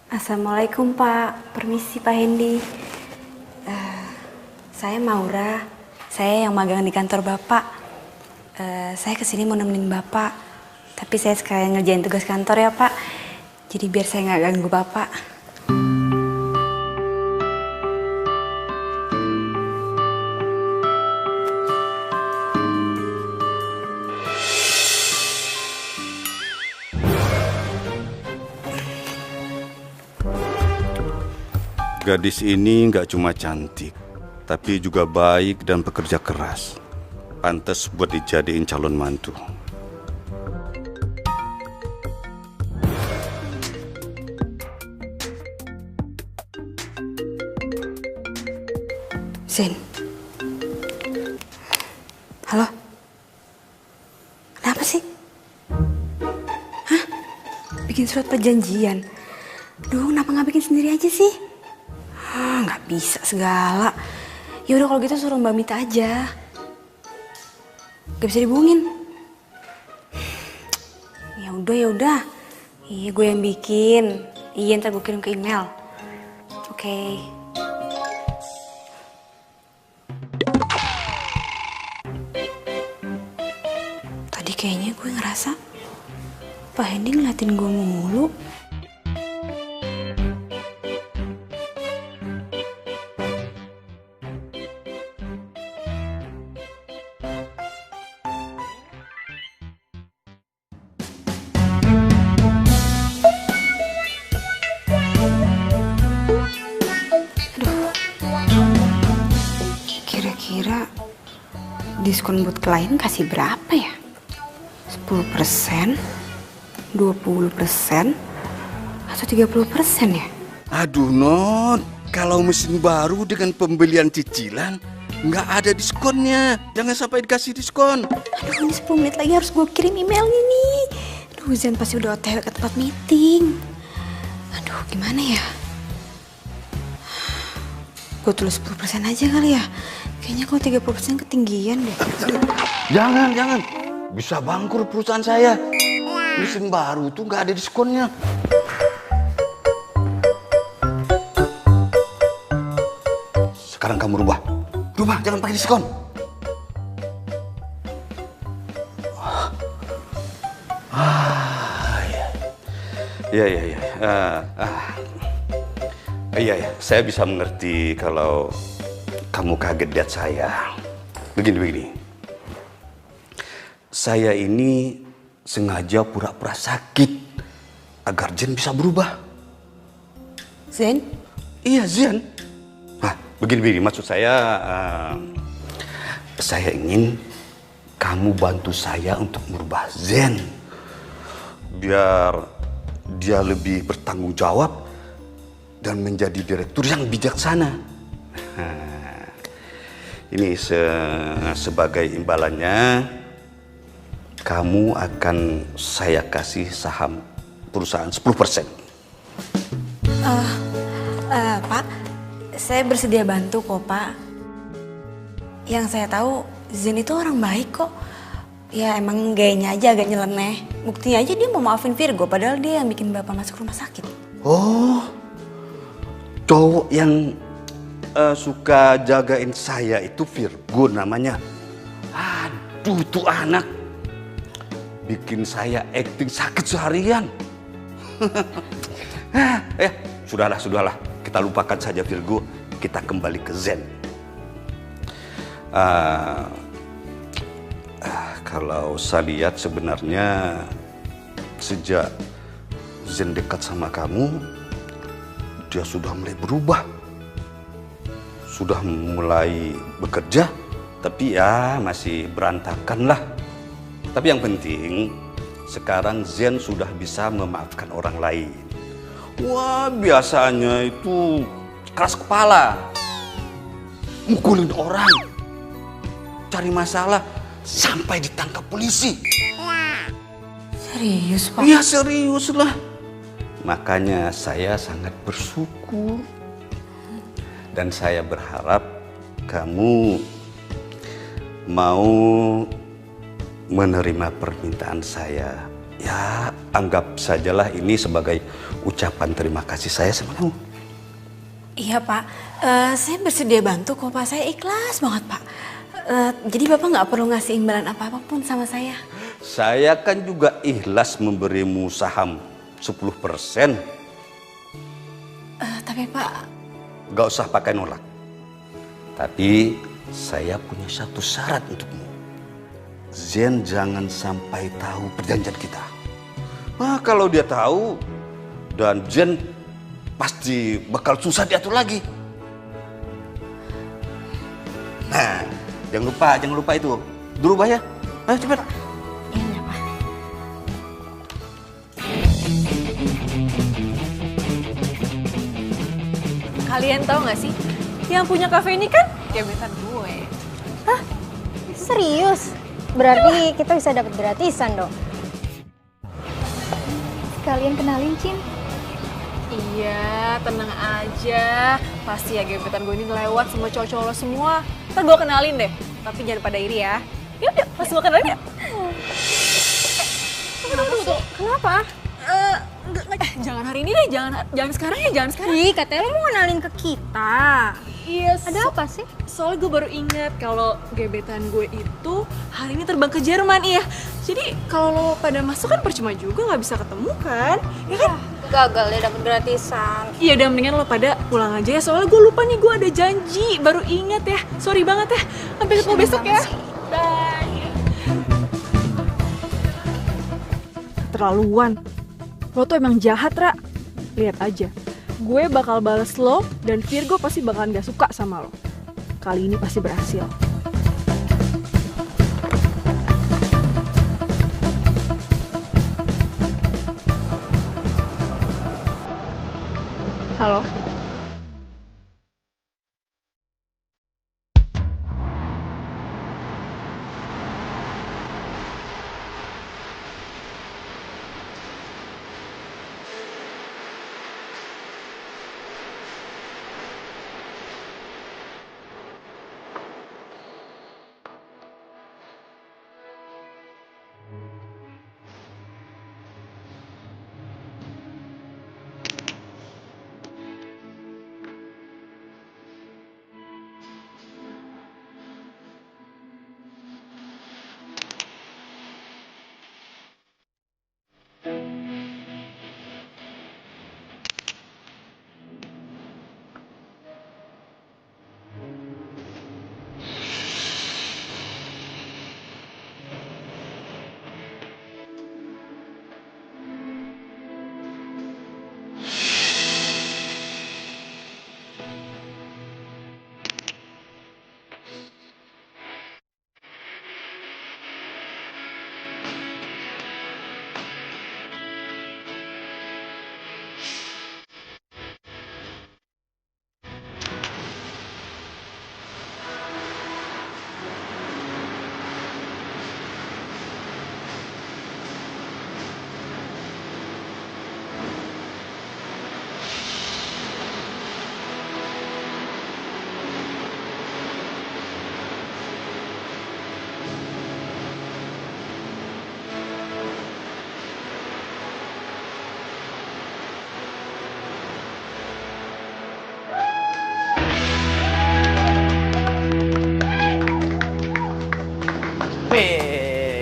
[SPEAKER 2] Assalamualaikum Pak, permisi Pak Hendy. Saya Maura, saya yang magang di kantor Bapak. Saya kesini mau nemenin Bapak, tapi saya sekalian ngerjain tugas kantor ya Pak. Jadi biar saya nggak ganggu Bapak.
[SPEAKER 3] Gadis ini nggak cuma cantik, tapi juga baik dan pekerja keras. Pantas buat dijadiin calon mantu.
[SPEAKER 2] Zen. Halo? Kenapa sih? Hah? Bikin surat perjanjian? Duh, kenapa nggak bikin sendiri aja sih? Nggak bisa segala. Ya udah kalau gitu suruh Mbak Mita aja. Gak bisa dihubungin. Ya udah. Iya, gue yang bikin. Iya, ntar gue kirim ke email. Oke. Tadi kayaknya gue ngerasa Pak Hendy ngeliatin gue mulu. diskon buat klien kasih berapa ya? 10%, 20%, atau 30% ya?
[SPEAKER 3] Aduh Non, kalau mesin baru dengan pembelian cicilan nggak ada diskonnya. Jangan sampai dikasih diskon.
[SPEAKER 2] Aduh, ini 10 menit lagi harus gue kirim emailnya nih. Aduh, Zen pasti udah OTW ke tempat meeting. Aduh, gimana ya? Gue tulis 10% aja kali ya. Kayaknya kalau 30% ketinggian deh.
[SPEAKER 3] Jangan. Bisa bangkrut perusahaan saya. Mesin baru tuh nggak ada diskonnya. Sekarang kamu rubah, jangan pakai diskon. Iya, saya bisa mengerti kalau kamu kaget lihat saya. Begini. Saya ini sengaja pura-pura sakit agar Zen bisa berubah.
[SPEAKER 2] Zen?
[SPEAKER 3] Iya, Zen. Nah, begini, maksud saya ingin kamu bantu saya untuk merubah Zen. Biar dia lebih bertanggung jawab dan menjadi direktur yang bijaksana. Nah, ini sebagai imbalannya, kamu akan saya kasih saham perusahaan 10%.
[SPEAKER 2] Pak, saya bersedia bantu kok, Pak. Yang saya tahu, Zen itu orang baik kok. Ya emang gayanya aja agak nyeleneh. Buktinya aja dia mau maafin Virgo, padahal dia yang bikin Bapak masuk rumah sakit.
[SPEAKER 3] Oh, cowok yang suka jagain saya itu Virgo namanya. Aduh, tuh anak bikin saya acting sakit seharian. Sudahlah. Kita lupakan saja Virgo. Kita kembali ke Zen. Kalau saya lihat sebenarnya sejak Zen dekat sama kamu, dia sudah mulai berubah. Sudah mulai bekerja, tapi ya masih berantakan lah. Tapi yang penting, sekarang Zen sudah bisa memaafkan orang lain. Wah, biasanya itu keras kepala, mukulin orang, cari masalah, sampai ditangkap polisi.
[SPEAKER 2] Serius, Pak?
[SPEAKER 3] Iya, serius lah. Makanya saya sangat bersyukur. Dan saya berharap kamu mau menerima permintaan saya. Ya, anggap sajalah ini sebagai ucapan terima kasih saya sama kamu.
[SPEAKER 2] Iya, Pak. Saya bersedia bantu kok, Pak. Saya ikhlas banget, Pak. Jadi Bapak nggak perlu ngasih imbalan apa-apapun sama saya.
[SPEAKER 3] Saya kan juga ikhlas memberimu saham 10%.
[SPEAKER 2] Tapi Pak...
[SPEAKER 3] Gak usah pakai nolak. Tapi saya punya satu syarat untukmu. Zen jangan sampai tahu perjanjian kita. Nah, kalau dia tahu, dan Zen pasti bakal susah diatur lagi. Nah, jangan lupa itu. Berubah ya. Ayo cepat.
[SPEAKER 2] Iya, Pak.
[SPEAKER 7] Kalian tahu nggak sih, yang punya kafe ini kan gebetan gue.
[SPEAKER 4] Hah? Serius? Berarti kita bisa dapat gratisan dong. Sekalian kenalin, Cin.
[SPEAKER 7] Iya, tenang aja. Pasti ya gebetan gue ini lewat sama cowok-cowok lo semua. Ntar gue kenalin deh, tapi jangan pada iri ya. Yuk, langsung gue kenalin ya.
[SPEAKER 4] Kenapa?
[SPEAKER 7] Jangan hari ini deh, jangan sekarang ya, jangan sekarang.
[SPEAKER 4] Ih, katanya lo mau kenalin ke kita.
[SPEAKER 7] Iya,
[SPEAKER 4] Ada apa sih?
[SPEAKER 7] Soalnya gue baru ingat kalau gebetan gue itu hari ini terbang ke Jerman, iya. Jadi kalau lo pada masuk kan percuma juga, nggak bisa ketemu kan, ya kan?
[SPEAKER 4] Gagal deh dapet gratisan.
[SPEAKER 7] Iya, udah mendingan lo pada pulang aja ya. Soalnya gue lupa nih, gue ada janji. Baru ingat ya. Sorry banget ya. Sampai ketemu besok ya. Bye.
[SPEAKER 6] Terlaluan. Lo tuh emang jahat, Ra. Lihat aja. Gue bakal bales lo dan Virgo pasti bakalan gak suka sama lo. Kali ini pasti berhasil.
[SPEAKER 7] Halo.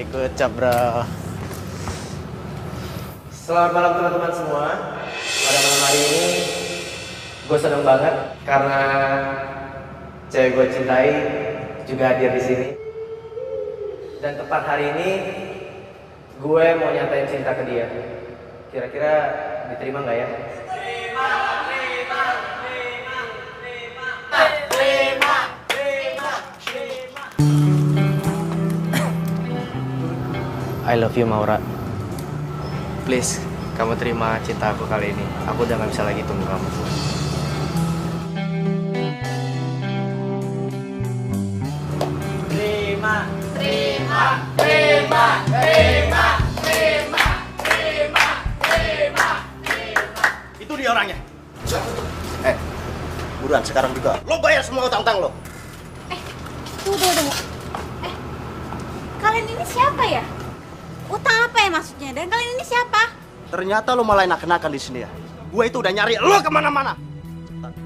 [SPEAKER 8] Good job, bro. Selamat malam teman-teman semua. Pada malam hari ini, gue seneng banget karena cewek gue cintai juga hadir di sini. Dan tepat hari ini, gue mau nyatain cinta ke dia. Kira-kira diterima nggak ya? I love you, Maura. Please, kamu terima cinta aku kali ini. Aku udah gak bisa lagi tunggu kamu. Terima, terima, terima, terima, terima, terima, terima, terima.
[SPEAKER 3] Itu dia orangnya. Buruan sekarang juga. Lo bayar semua utang-utang lo.
[SPEAKER 4] Tunggu. Kalian ini siapa ya? Utang apa ya maksudnya? Dan kalian ini siapa?
[SPEAKER 3] Ternyata lo malah enak-enakan di sini ya. Gue itu udah nyari lo kemana-mana.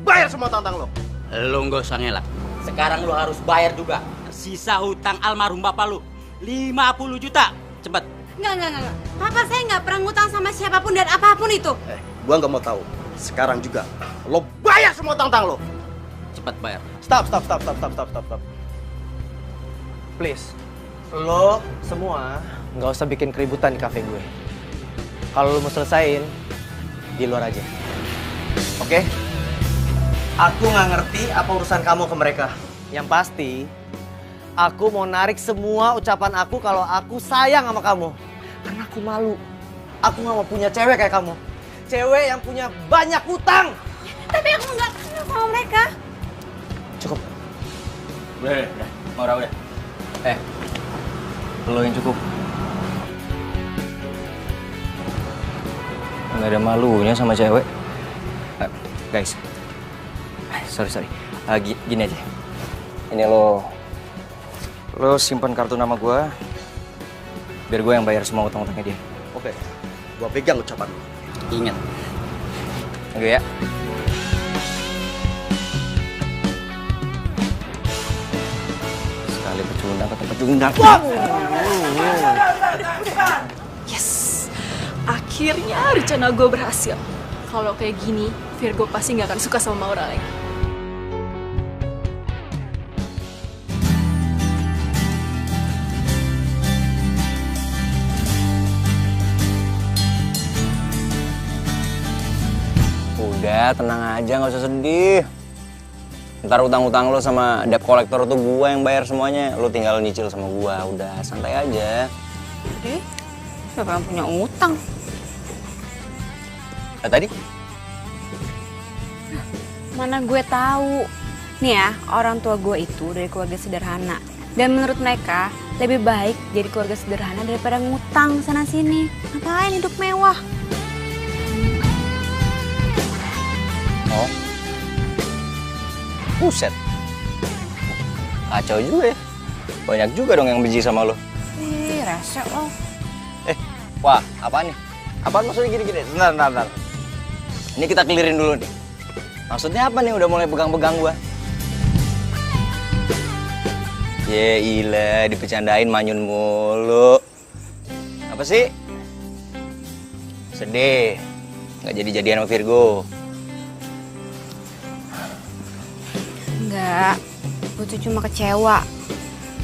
[SPEAKER 3] Bayar semua utang-utang lo.
[SPEAKER 12] Lo nggak usah ngelak. Sekarang lo harus bayar juga. Sisa hutang almarhum bapak lo 50 juta. Cepet.
[SPEAKER 4] Enggak. Papa saya nggak pernah ngutang sama siapapun dan apapun itu.
[SPEAKER 3] Gue nggak mau tahu. Sekarang juga lo bayar semua utang-utang lo.
[SPEAKER 12] Cepet bayar.
[SPEAKER 8] Stop. Please, lo semua nggak usah bikin keributan di kafe gue. Kalau lo mau selesain, di luar aja. Oke? Aku nggak ngerti apa urusan kamu ke mereka. Yang pasti, aku mau narik semua ucapan aku kalau aku sayang sama kamu. Karena aku malu. Aku nggak mau punya cewek kayak kamu. Cewek yang punya banyak utang.
[SPEAKER 4] Tapi aku nggak kenal sama mereka.
[SPEAKER 8] Cukup.
[SPEAKER 12] Udah. Maura udah.
[SPEAKER 8] Lo yang cukup.
[SPEAKER 5] Nggak ada malunya sama cewek. Guys, sorry. Gini aja. Ini lo simpan kartu nama gue, biar gue yang bayar semua utang-utangnya dia.
[SPEAKER 3] Oke, gue pegang ucapan lo.
[SPEAKER 12] Ingat.
[SPEAKER 5] Oke ya. Sekali pecundang kata pecundang.
[SPEAKER 7] Yes, akhirnya rencana gue berhasil. Kalau kayak gini, Virgo pasti nggak akan suka sama Maura lagi.
[SPEAKER 5] Udah, tenang aja, nggak usah sedih. Ntar utang-utang lo sama debt collector tuh gue yang bayar semuanya. Lo tinggal nyicil sama gue, udah santai aja.
[SPEAKER 2] Siapa yang punya utang?
[SPEAKER 5] Tadi?
[SPEAKER 2] Mana gue tahu. Nih ya, orang tua gue itu dari keluarga sederhana. Dan menurut mereka, lebih baik jadi keluarga sederhana daripada ngutang sana-sini. Ngapain hidup mewah?
[SPEAKER 5] Oh. Buset. Kacau juga ya. Banyak juga dong yang benci sama lo.
[SPEAKER 2] Ih, rese lo.
[SPEAKER 5] Wah, apaan nih? Apaan maksudnya gini-gini? Bentar. Ini kita clearin dulu nih. Maksudnya apa nih udah mulai pegang-pegang gua? Ye ilah, dipecandain manyun mulu. Apa sih? Sedih. Nggak jadi-jadian sama Virgo.
[SPEAKER 2] Enggak, gue tuh cuma kecewa.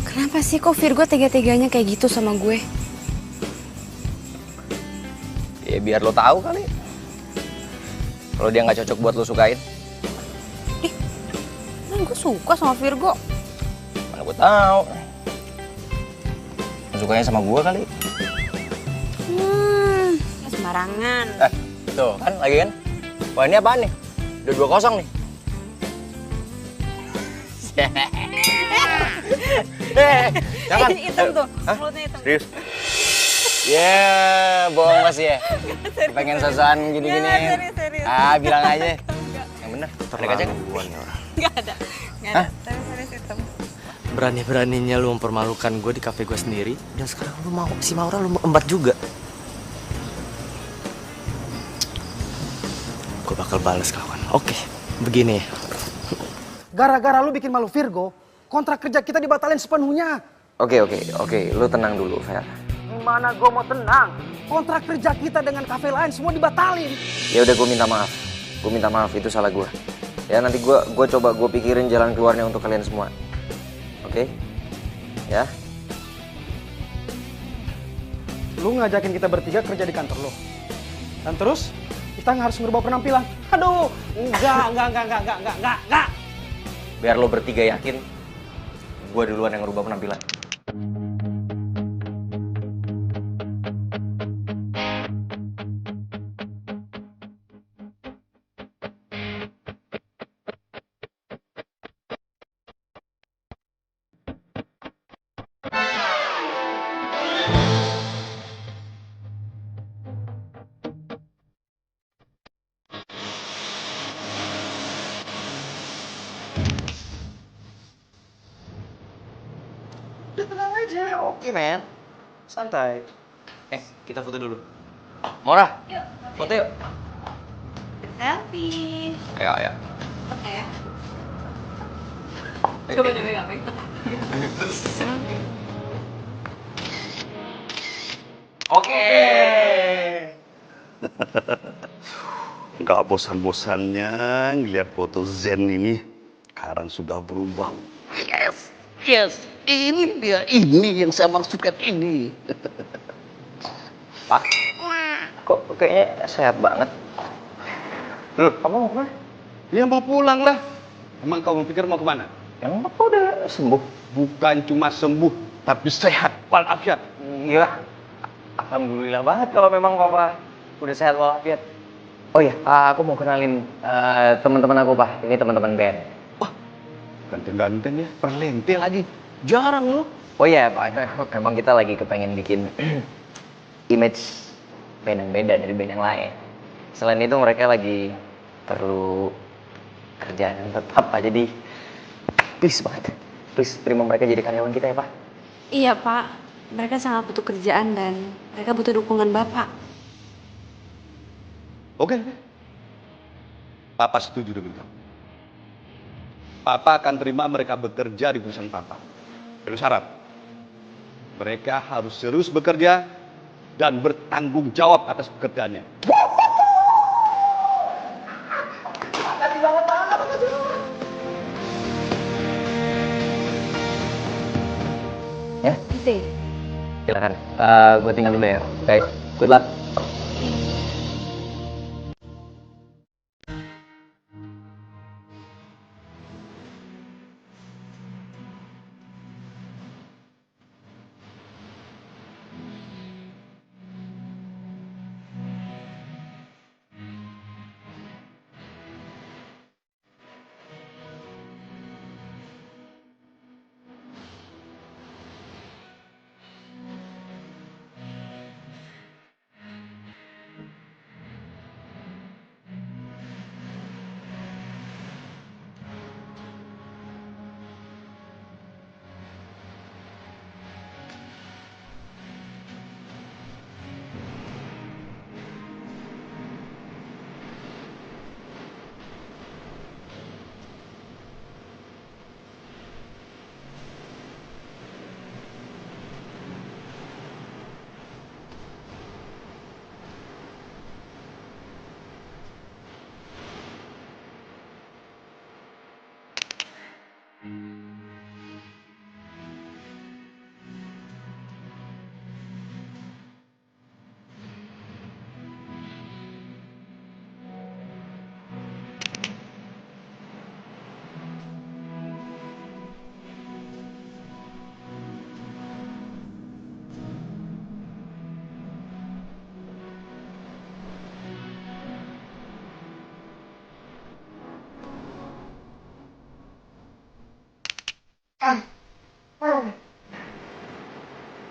[SPEAKER 2] Kenapa sih kok Virgo tega-teganya kayak gitu sama gue?
[SPEAKER 5] Ya biar lo tahu kali. Kalau dia nggak cocok buat lo sukain.
[SPEAKER 2] Nah, gue suka sama Virgo.
[SPEAKER 5] Mana gue tahu. Lo sukanya sama gue kali.
[SPEAKER 2] Ya sembarangan.
[SPEAKER 5] Tuh kan lagi kan. Wah ini apaan nih? Udah 2-0 nih. Jangan.
[SPEAKER 2] Hitam tuh, mulutnya hitam.
[SPEAKER 5] Serius? Ya, bohong masih ya. Pengen sosokan gini-gini.
[SPEAKER 2] Serius.
[SPEAKER 5] Bilang aja. Yang bener. Ada kaca kan?
[SPEAKER 2] Gak ada.
[SPEAKER 5] Hah?
[SPEAKER 2] Tapi serius hitam.
[SPEAKER 8] Berani-beraninya lu mempermalukan gue di kafe gue sendiri, dan sekarang lu mau si Maura lu embat juga. Gue bakal balas kawan. Oke, begini.
[SPEAKER 13] Gara-gara lu bikin malu Virgo, kontrak kerja kita dibatalin sepenuhnya.
[SPEAKER 5] Oke, lu tenang dulu, Fer.
[SPEAKER 13] Gimana gue mau tenang? Kontrak kerja kita dengan kafe lain semua dibatalin.
[SPEAKER 5] Ya udah, gue minta maaf. Gue minta maaf, itu salah gue. Ya nanti gue coba gue pikirin jalan keluarnya untuk kalian semua. Oke? Ya?
[SPEAKER 13] Lu ngajakin kita bertiga kerja di kantor lo. Dan terus kita harus ngerubah penampilan. Aduh, enggak.
[SPEAKER 5] Biar lo bertiga yakin, gue duluan yang ngerubah penampilan.
[SPEAKER 8] Udah tenang aja, oke men. Santai. Kita foto dulu.
[SPEAKER 5] Maura,
[SPEAKER 2] Yuk.
[SPEAKER 5] foto yuk.
[SPEAKER 2] Selfie.
[SPEAKER 5] Ayo.
[SPEAKER 2] Oke ya. Coba pegang.
[SPEAKER 5] Oke.
[SPEAKER 3] Nggak bosan-bosannya ngeliat foto Zen ini. Sekarang sudah berubah. Yes, ini dia, ini yang saya maksudkan ini.
[SPEAKER 5] Pak, kok kayaknya sehat banget? Kamu mau kemana?
[SPEAKER 3] Ya mau pulang lah. Emang kamu pikir mau kemana?
[SPEAKER 5] Emang Bapak udah sembuh?
[SPEAKER 3] Bukan cuma sembuh, tapi sehat walafiat.
[SPEAKER 5] Iya. Alhamdulillah banget kalau memang Papa udah sehat walafiat. Oh iya, aku mau kenalin teman-teman aku, Pak. Ini teman-teman band.
[SPEAKER 3] Ganteng-ganteng ya, perlentil lagi. Jarang loh.
[SPEAKER 5] Oh iya, Pak. Memang kita lagi kepengen bikin image band yang beda dari band yang lain. Selain itu mereka lagi perlu kerjaan yang tetap, Pak. Jadi please banget. Please terima mereka jadi karyawan kita ya, Pak.
[SPEAKER 2] Iya Pak, mereka sangat butuh kerjaan dan mereka butuh dukungan Bapak.
[SPEAKER 3] Oke. Papa setuju dengan kamu. Papa akan terima mereka bekerja di perusahaan Papa. Dengan syarat, mereka harus serius bekerja dan bertanggung jawab atas pekerjaannya.
[SPEAKER 5] Ya? Silakan. Gue tinggal dulu ya. Oke, good luck.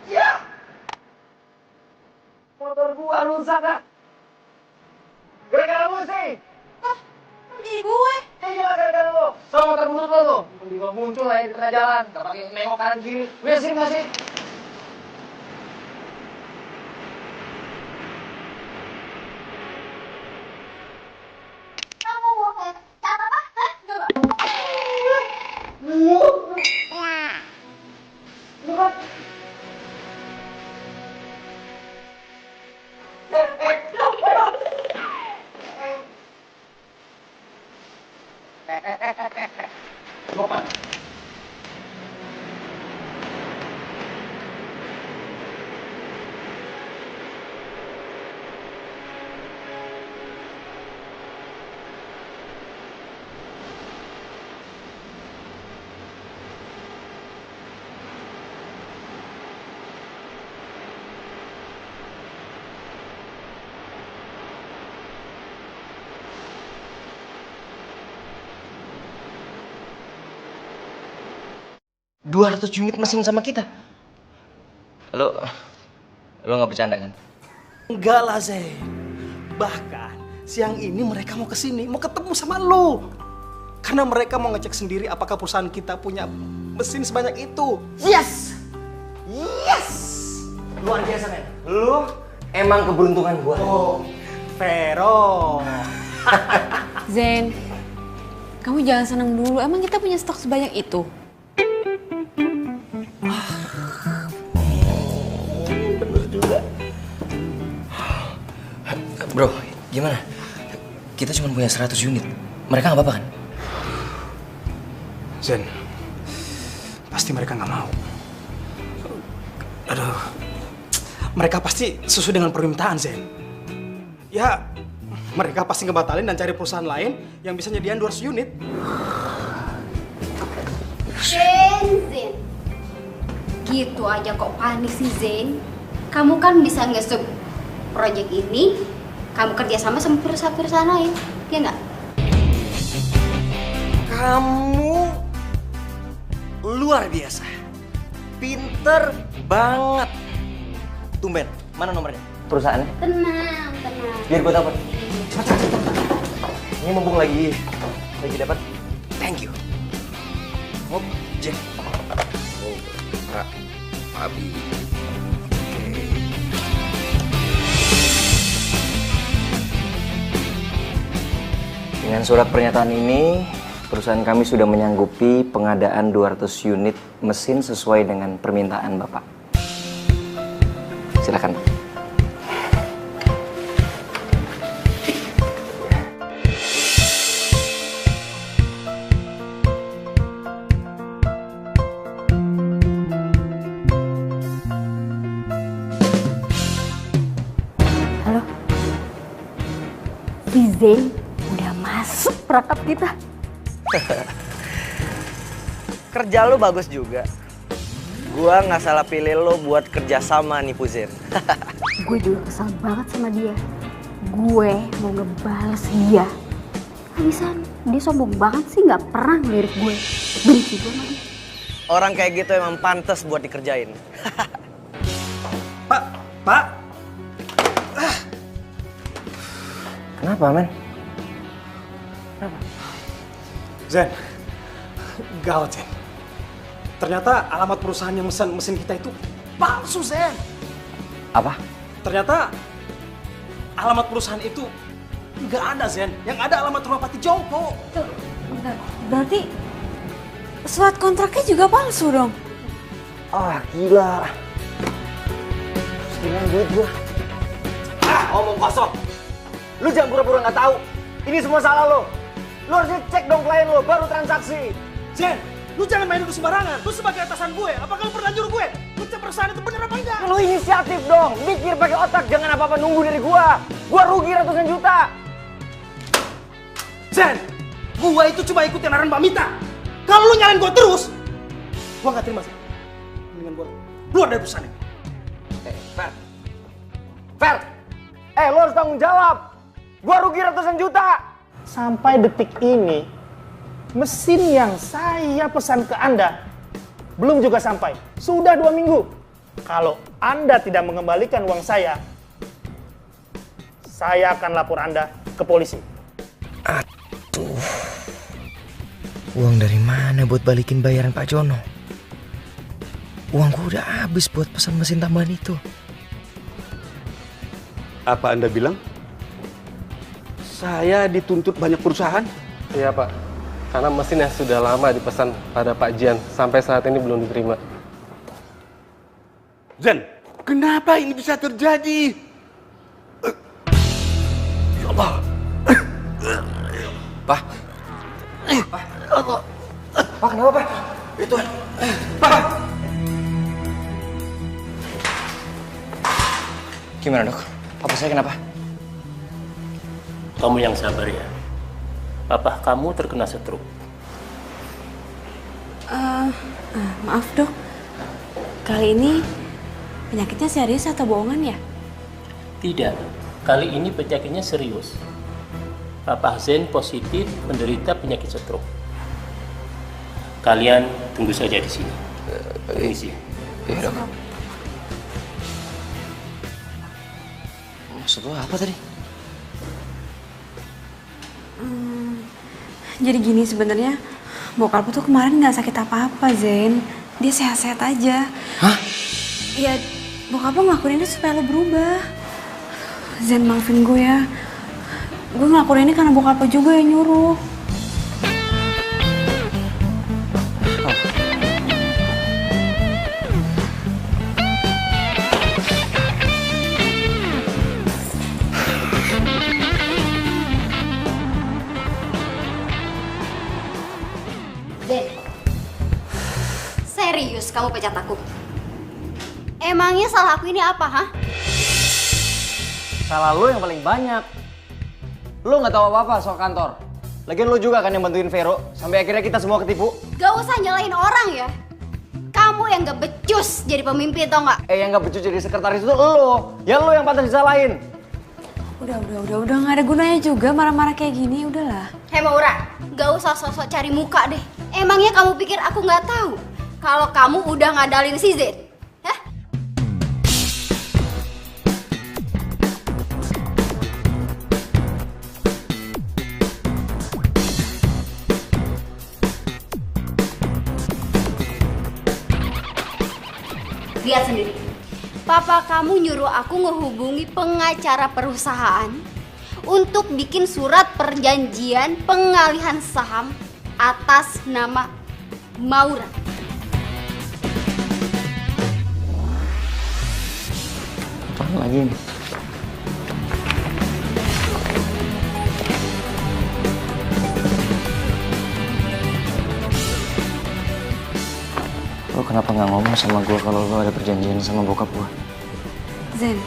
[SPEAKER 1] Ya! Motor gua rusak, Kak. Gara-gara lu sih.
[SPEAKER 7] Jadi gue.
[SPEAKER 1] Iya, gara-gara lu. Sama motor butut lo tuh. Tiba muncul aja di tengah jalan. Gak pakai nengok kanan kiri. Gue sih masih.
[SPEAKER 4] Kamu mau kecap apa?
[SPEAKER 5] $200 unit mesin sama kita. Lo nggak bercanda kan?
[SPEAKER 13] Enggak lah, Zen. Bahkan siang ini mereka mau kesini, mau ketemu sama lo. Karena mereka mau ngecek sendiri apakah perusahaan kita punya mesin sebanyak itu.
[SPEAKER 5] Yes! Yes! Luar biasa, men. Lu emang keberuntungan gua.
[SPEAKER 13] Oh, Vero.
[SPEAKER 2] Zen, kamu jangan senang dulu. Emang kita punya stok sebanyak itu?
[SPEAKER 5] Bener juga. Bro, gimana? Kita cuma punya 100 unit. Mereka nggak apa-apa kan?
[SPEAKER 13] Zen, pasti mereka nggak mau. Aduh, mereka pasti sesuai dengan permintaan, Zen. Ya, mereka pasti ngebatalin dan cari perusahaan lain yang bisa nyediain 200 unit.
[SPEAKER 4] Zen. Gitu aja kok panik sih, Zen. Kamu kan bisa nge-sub project ini, kamu kerjasama sama perusahaan lain, ya nggak?
[SPEAKER 5] Kamu luar biasa. Pinter banget. Tumben, mana nomornya? Perusahaannya?
[SPEAKER 4] Tenang.
[SPEAKER 5] Biar gue dapat. Cepat. Ini mumpung lagi dapat. Thank you. Oh, Jen. Oh, Pak Abi. Dengan surat pernyataan ini, perusahaan kami sudah menyanggupi pengadaan 200 unit mesin sesuai dengan permintaan Bapak. Silakan.
[SPEAKER 4] Halo. Si Zen udah masuk perangkap kita.
[SPEAKER 8] Kerja lu bagus juga. Gua nggak salah pilih lo buat kerja sama nih Puzen.
[SPEAKER 4] Gue juga kesal banget sama dia. Gue mau ngebales dia. Habisan, dia sombong banget sih, nggak pernah ngelirik gue. Benci gue sama dia.
[SPEAKER 8] Orang kayak gitu emang pantas buat dikerjain.
[SPEAKER 13] Pak.
[SPEAKER 5] Kenapa, men?
[SPEAKER 13] Zen, gawat, Zen. Ternyata alamat perusahaan yang mesen mesin kita itu palsu, Zen.
[SPEAKER 5] Apa?
[SPEAKER 13] Ternyata alamat perusahaan itu nggak ada, Zen. Yang ada alamat rumah Pati Jongko.
[SPEAKER 2] Berarti surat kontraknya juga palsu dong?
[SPEAKER 5] Ah, gila. Gila duit gua. Omong kosong. Lu jangan pura-pura nggak tahu. Ini semua salah lo. Lu harusnya cek dong klien lo, baru transaksi.
[SPEAKER 13] Zen, lu jangan main duduk sembarangan. Lu sebagai atasan gue, apakah lu pernah nyuruh gue ngecek perusahaan itu bener apa enggak?
[SPEAKER 5] Lu inisiatif dong, mikir pakai otak, jangan apa-apa nunggu dari gua. Gua rugi ratusan juta.
[SPEAKER 13] Zen, gua itu cuma ikutin arahan Mbak Mita. Kalau lu nyalain gua terus, gua nggak terima, Zen. Mendingan gua keluar dari perusahaan ini.
[SPEAKER 5] Fer, lu harus tanggung jawab. Gua rugi ratusan juta.
[SPEAKER 14] Sampai detik ini, mesin yang saya pesan ke Anda
[SPEAKER 13] belum juga sampai. Sudah 2 minggu. Kalau Anda tidak mengembalikan uang saya akan lapor Anda ke polisi.
[SPEAKER 8] Aduh. Uang dari mana buat balikin bayaran Pak Jono? Uangku udah habis buat pesan mesin tambahan itu.
[SPEAKER 3] Apa Anda bilang? Saya dituntut banyak perusahaan?
[SPEAKER 14] Iya Pak, karena mesinnya sudah lama dipesan pada Pak Jian, sampai saat ini belum diterima.
[SPEAKER 3] Zen, kenapa ini bisa terjadi? Ya Allah.
[SPEAKER 5] Pak. Pak, kenapa Pak? Itu. Pak. Gimana dok? Papa saya kenapa?
[SPEAKER 11] Kamu yang sabar ya. Papa kamu terkena stroke.
[SPEAKER 2] Maaf dok, kali ini penyakitnya serius atau bohongan ya?
[SPEAKER 11] Tidak, kali ini penyakitnya serius. Papa Zen positif menderita penyakit stroke. Kalian tunggu saja di sini. Permisi.
[SPEAKER 5] Iya dok. Maksud lo apa tadi?
[SPEAKER 2] Jadi gini sebenarnya, bokap tuh kemarin nggak sakit apa-apa Zen, dia sehat-sehat aja.
[SPEAKER 5] Hah?
[SPEAKER 2] Ya, bokap lo ngelakuin ini supaya lo berubah. Zen, maafin gue ya. Gue ngelakuin ini karena bokap lo juga yang nyuruh.
[SPEAKER 4] Serius kamu pecat aku? Emangnya salah aku ini apa, hah?
[SPEAKER 5] Salah lo yang paling banyak. Lo nggak tahu apa-apa soal kantor. Lagian lo juga kan yang bantuin Vero, sampai akhirnya kita semua ketipu.
[SPEAKER 4] Gak usah nyalain orang ya. Kamu yang gak becus jadi pemimpin, tau nggak?
[SPEAKER 5] Yang nggak becus jadi sekretaris itu lo. Ya lo yang pantas disalahin.
[SPEAKER 2] Udah nggak ada gunanya juga marah-marah kayak gini, udahlah.
[SPEAKER 4] Hei Maura, gak usah sosok cari muka deh. Emangnya kamu pikir aku nggak tahu kalau kamu udah ngadalin si Zen? Hah? Lihat sendiri. Papa kamu nyuruh aku ngehubungi pengacara perusahaan untuk bikin surat perjanjian pengalihan saham atas nama Maura.
[SPEAKER 5] Apaan lagi nih? Lo kenapa nggak ngomong sama gue kalau lo ada perjanjian sama bokap gue?
[SPEAKER 2] Zen,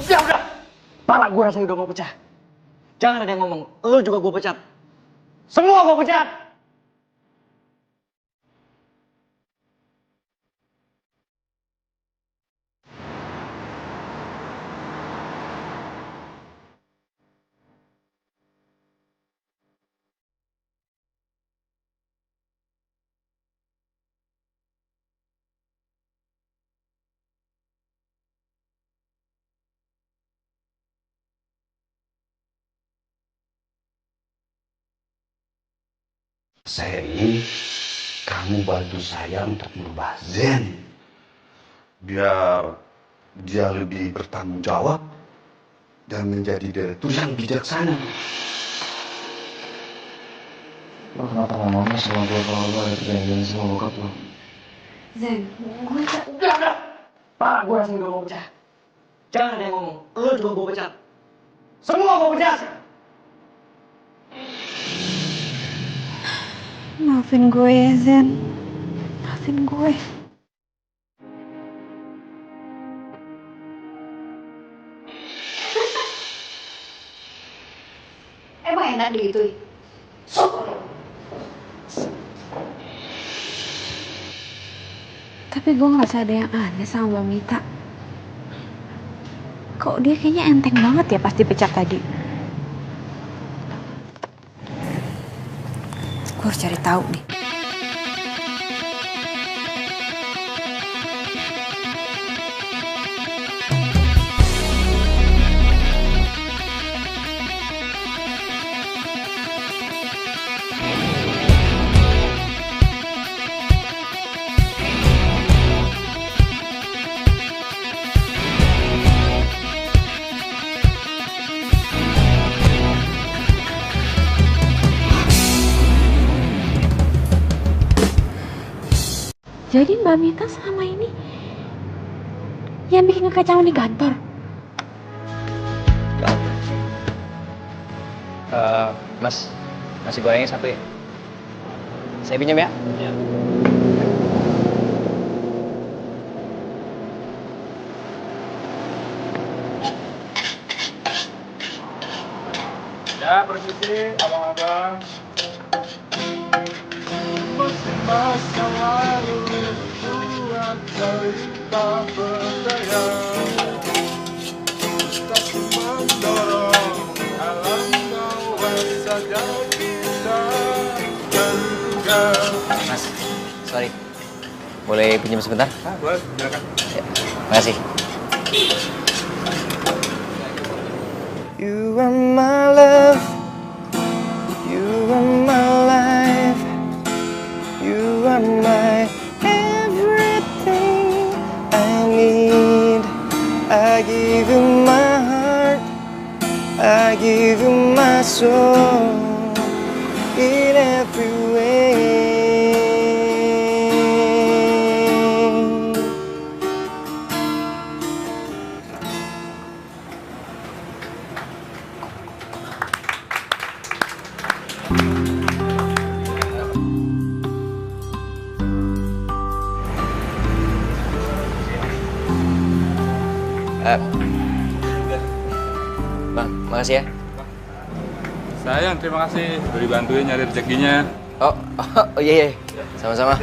[SPEAKER 5] Udah! Pala gue rasanya udah mau pecah. Jangan ada yang ngomong, lo juga gue pecat. Semua gue pecat!
[SPEAKER 3] Saya ingin kamu bantu saya untuk merubah Zen. Biar dia lebih bertanggung jawab dan menjadi direktur yang bijaksana.
[SPEAKER 5] Lo kenapa nggak ngomong sama gue kalau lo ada perjanjian sama bokap lo?
[SPEAKER 2] Zen, gue
[SPEAKER 5] Udah! Pala gue rasanya udah mau pecah. Jangan ada yang ngomong, lo juga gue pecat. Semua gue pecat!
[SPEAKER 2] maafin gue ya Zen, maafin gue.
[SPEAKER 4] Emang enak digituin?
[SPEAKER 2] Tapi gue ngerasa ada yang aneh sama Mbak Mita. Kok dia kayaknya enteng banget ya pas dipecat tadi. Gue harus cari tahu nih.
[SPEAKER 6] Jadi Mbak Mita selama ini yang bikin kekacauan di kantor?
[SPEAKER 5] Mas, nasi gorengnya satu ya? Saya pinjam ya? Iya.
[SPEAKER 15] Ya, permisi, abang-abang. Masih masa lalu buat cerita berdaya. Tapi mendorong alam bawah saja kita terduga.
[SPEAKER 5] Mas, sorry. Boleh pinjam sebentar?
[SPEAKER 15] Boleh, silakan.
[SPEAKER 5] Ya, makasih.
[SPEAKER 1] You are my love, you are my life, you are my everything I need. I give you my heart, I give you my soul in every way.
[SPEAKER 5] Bang, makasih ya.
[SPEAKER 15] Sayang, terima kasih udah dibantuin nyari rezekinya.
[SPEAKER 5] Oh iya. Sama-sama.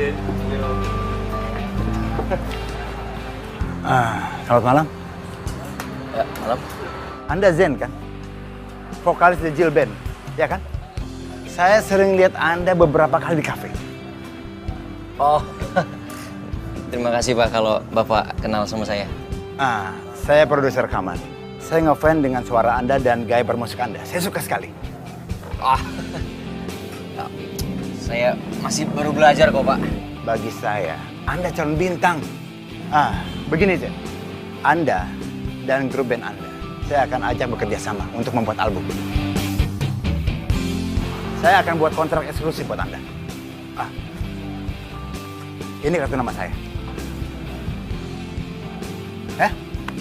[SPEAKER 16] Selamat malam.
[SPEAKER 5] Ya, malam.
[SPEAKER 16] Anda Zen kan? Vokalis The Jill Band, ya kan? Saya sering lihat Anda beberapa kali di kafe.
[SPEAKER 5] Oh, terima kasih Pak kalau Bapak kenal sama saya.
[SPEAKER 16] Saya produser rekaman. Saya ngefans dengan suara Anda dan gaya bermusik Anda. Saya suka sekali.
[SPEAKER 5] Saya masih baru belajar kok Pak.
[SPEAKER 16] Bagi saya, Anda calon bintang. Begini Zen. Anda dan grup band Anda, saya akan ajak bekerja sama untuk membuat album. Saya akan buat kontrak eksklusif buat Anda. Ini kartu nama saya.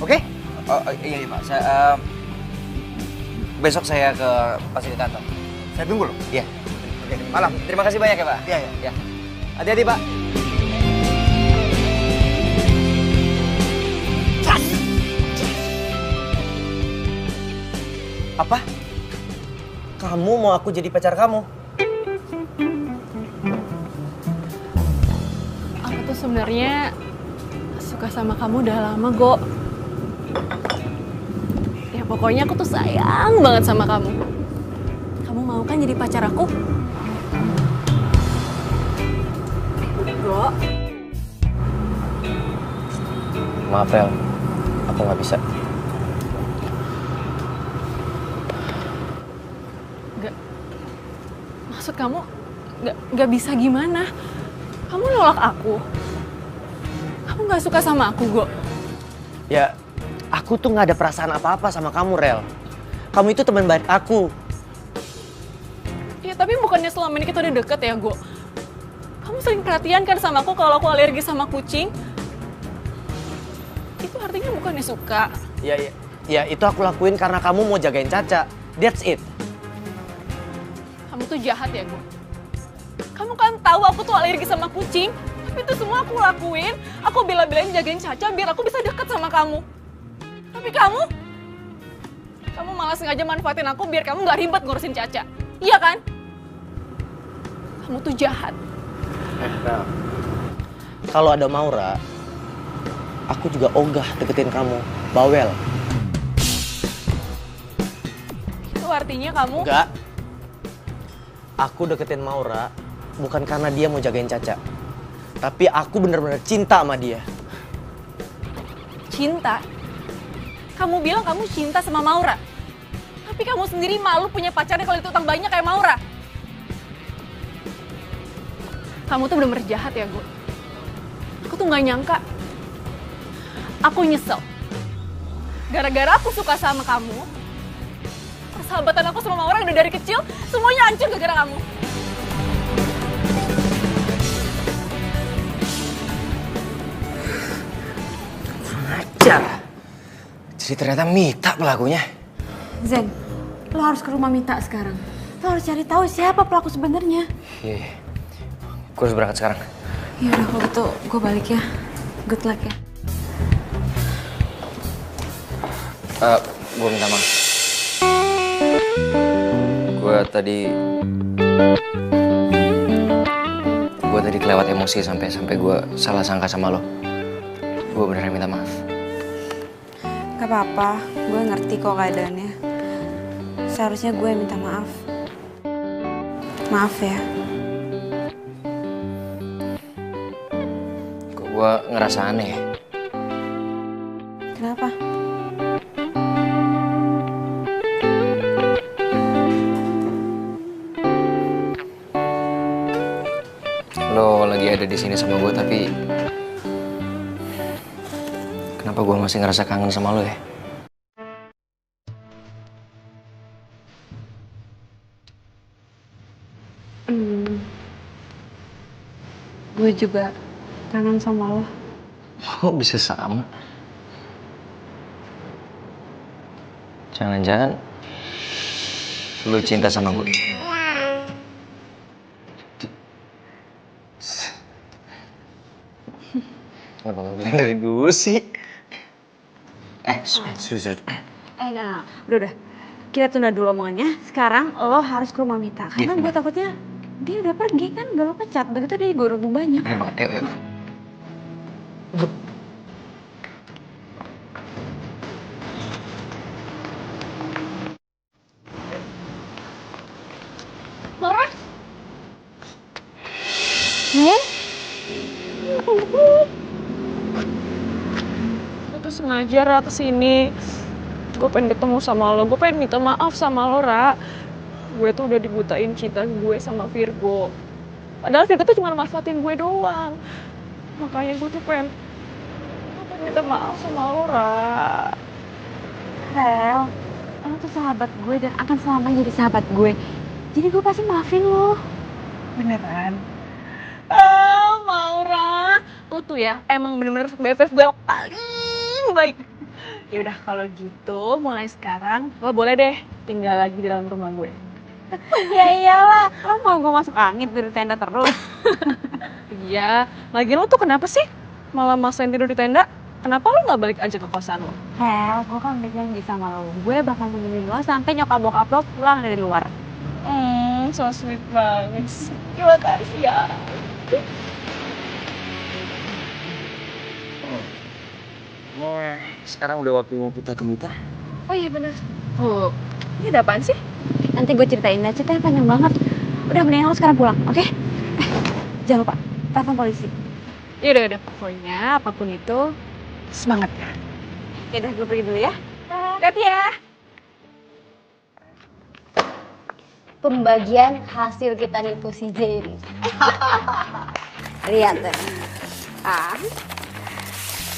[SPEAKER 16] Oke?
[SPEAKER 5] Iya Pak. Besok saya ke fasilitator.
[SPEAKER 16] Saya tunggu loh.
[SPEAKER 5] Iya. Oke, malam. Terima kasih banyak ya Pak. Iya. Hati-hati Pak. Apa? Kamu mau aku jadi pacar kamu?
[SPEAKER 6] Aku tuh sebenarnya suka sama kamu udah lama, Go. Ya pokoknya aku tuh sayang banget sama kamu. Kamu mau kan jadi pacar aku? Go.
[SPEAKER 8] Maaf, Rel. Aku nggak bisa.
[SPEAKER 6] Maksud kamu nggak bisa gimana? Kamu nolak aku? Kamu nggak suka sama aku, Go?
[SPEAKER 8] Ya, aku tuh nggak ada perasaan apa-apa sama kamu, Rel. Kamu itu teman baik aku.
[SPEAKER 6] Ya tapi bukannya selama ini kita udah deket ya, Go? Kamu sering perhatian kan sama aku kalau aku alergi sama kucing? Itu artinya bukannya suka.
[SPEAKER 8] Ya itu aku lakuin karena kamu mau jagain Caca. That's it.
[SPEAKER 6] Kamu tuh jahat ya, Go. Kamu kan tahu aku tuh alergi sama kucing. Tapi itu semua aku lakuin. Aku bela-belain jagain Caca biar aku bisa deket sama kamu. Tapi kamu malah sengaja manfaatin aku biar kamu gak ribet ngurusin Caca. Iya kan? Kamu tuh jahat.
[SPEAKER 8] Rel, kalau ada Maura, aku juga ogah deketin kamu. Bawel.
[SPEAKER 6] Itu artinya kamu...
[SPEAKER 8] Enggak. Aku deketin Maura bukan karena dia mau jagain Caca. Tapi aku bener-bener cinta sama dia.
[SPEAKER 6] Cinta? Kamu bilang kamu cinta sama Maura. Tapi kamu sendiri malu punya pacarnya kalau itu utang banyak kayak Maura. Kamu tuh bener-bener jahat ya, Go. Aku tuh gak nyangka. Aku nyesel. Gara-gara aku suka sama kamu, persahabatan aku sama Maura udah dari kecil, semuanya hancur gara-gara kamu.
[SPEAKER 5] Jar. Jadi ternyata Mita pelakunya.
[SPEAKER 2] Zen, lo harus ke rumah Mita sekarang. Lo harus cari tahu siapa pelaku sebenarnya.
[SPEAKER 5] Iya. Gue harus berangkat sekarang.
[SPEAKER 2] Ya udah kalau gitu gue balik ya. Good luck ya.
[SPEAKER 5] Gue minta maaf. Gue tadi kelewat emosi sampai gue salah sangka sama lo. Gue beneran minta maaf.
[SPEAKER 2] Gak apa-apa, gue ngerti kok keadaannya. Seharusnya gue yang minta maaf. Maaf ya.
[SPEAKER 5] Kok gue ngerasa aneh ya?
[SPEAKER 2] Kenapa?
[SPEAKER 5] Lo lagi ada di sini sama gue tapi kenapa gue masih ngerasa kangen sama lo ya?
[SPEAKER 2] Gue juga kangen sama lo.
[SPEAKER 5] Oh bisa sama? Jangan-jangan lo cinta sama gue? Kenapa lo bilang dari dulu sih? Susah.
[SPEAKER 2] Enggak. Udah. Kita tunda dulu omongannya. Sekarang lo harus ke rumah Mita. Karena gue takutnya dia udah pergi kan, gak lo pecat. Begitu dia gue udah banyak.
[SPEAKER 5] Ayo.
[SPEAKER 7] Laura? Itu sengaja Ra kesini. Gue pengen ketemu sama lo, gue pengen minta maaf sama lo, Ra. Gue tuh udah dibutain cinta gue sama Virgo. Padahal Virgo tuh cuma manfaatin gue doang. Makanya gue tuh pengen minta maaf sama lo, Ra.
[SPEAKER 2] Rel, lo tuh sahabat gue dan akan selamanya jadi sahabat gue. Jadi gue pasti maafin lo.
[SPEAKER 7] Beneran? Maura, lo tuh ya emang bener-bener BFF gue yang paling baik. Yaudah kalau gitu mulai sekarang lo boleh deh tinggal lagi di dalam rumah gue.
[SPEAKER 2] Ya iyalah, lo mau gue masuk angin dari tenda terus.
[SPEAKER 7] Iya, lagi lo tuh kenapa sih malah maksain tidur di tenda? Kenapa lo gak balik aja ke kosan lo?
[SPEAKER 2] Hel, gue kan udah janji sama lo. Gue bakal nemenin lo sampai nyokap bokap lo pulang dari luar.
[SPEAKER 7] So sweet banget. Terima kasih ya.
[SPEAKER 5] Sekarang udah waktu mau kita ke Mita.
[SPEAKER 7] Oh iya bener. Oh, ini ada apaan sih?
[SPEAKER 2] Nanti gue ceritain, ceritanya panjang banget. Udah mendingan lo sekarang pulang, oke? Jangan lupa, telepon polisi.
[SPEAKER 7] Yaudah, pokoknya apapun itu, semangat ya.
[SPEAKER 2] Yaudah, gue pergi dulu ya.
[SPEAKER 7] Hati ya.
[SPEAKER 4] Pembagian hasil kita nipu si Jerry. Lihat deh.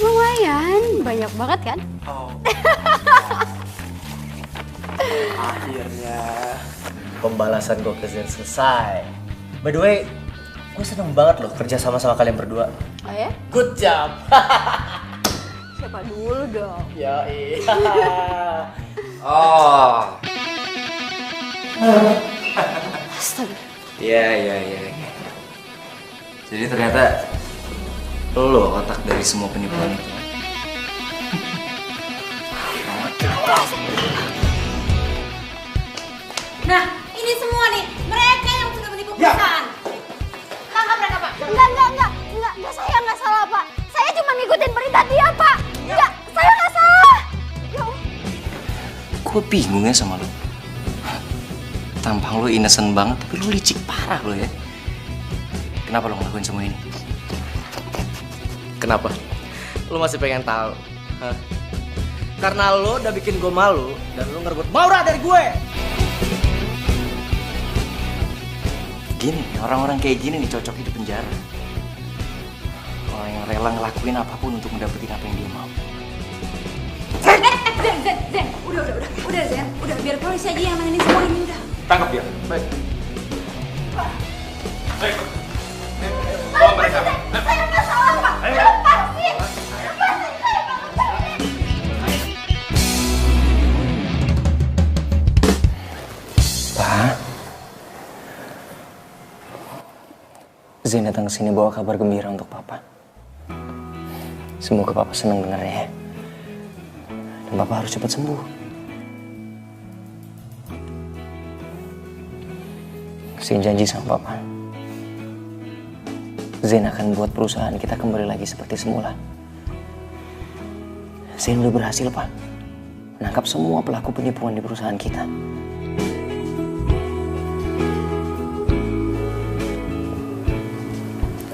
[SPEAKER 4] Lumayan, banyak banget kan?
[SPEAKER 8] Akhirnya pembalasan gue ke Zen selesai. By the way, gue seneng banget loh kerja sama kalian berdua.
[SPEAKER 4] Oh ya?
[SPEAKER 8] Good job.
[SPEAKER 4] Siapa dulu dong?
[SPEAKER 8] Ya iya.
[SPEAKER 4] Astaga.
[SPEAKER 5] Iya. Jadi ternyata lo otak dari semua penipuan itu.
[SPEAKER 4] Nah, ini semua nih, mereka yang sudah menipu perusahaan. Tangkap mereka, Pak. Enggak, saya nggak salah, Pak. Saya cuma ngikutin perintah dia, Pak. Enggak, saya nggak salah. Ya Allah.
[SPEAKER 5] Gue bingung ya sama lo. Tampang lo innocent banget, tapi lo licik parah lo ya. Kenapa lo ngelakuin semua ini?
[SPEAKER 8] Kenapa? Lo masih pengen tahu? Hah? Karena lo udah bikin gue malu dan lo ngerebut Maura dari gue.
[SPEAKER 5] Gini, orang-orang kayak gini nih cocok di penjara. Orang yang rela ngelakuin apapun untuk mendapatkan apa yang dia mau.
[SPEAKER 2] Zen, udah Zen, udah biar polisi aja yang nanganin semua ini udah.
[SPEAKER 15] Tangkap dia. Baik.
[SPEAKER 4] Bawa mereka. Saya nggak salah, Pak. Lepasin.
[SPEAKER 8] Zain datang ke sini bawa kabar gembira untuk Papa. Semoga Papa senang dengarnya ya. Dan Papa harus cepat sembuh. Zain janji sama Papa, Zain akan buat perusahaan kita kembali lagi seperti semula. Zain udah berhasil, Pak, menangkap semua pelaku penipuan di perusahaan kita.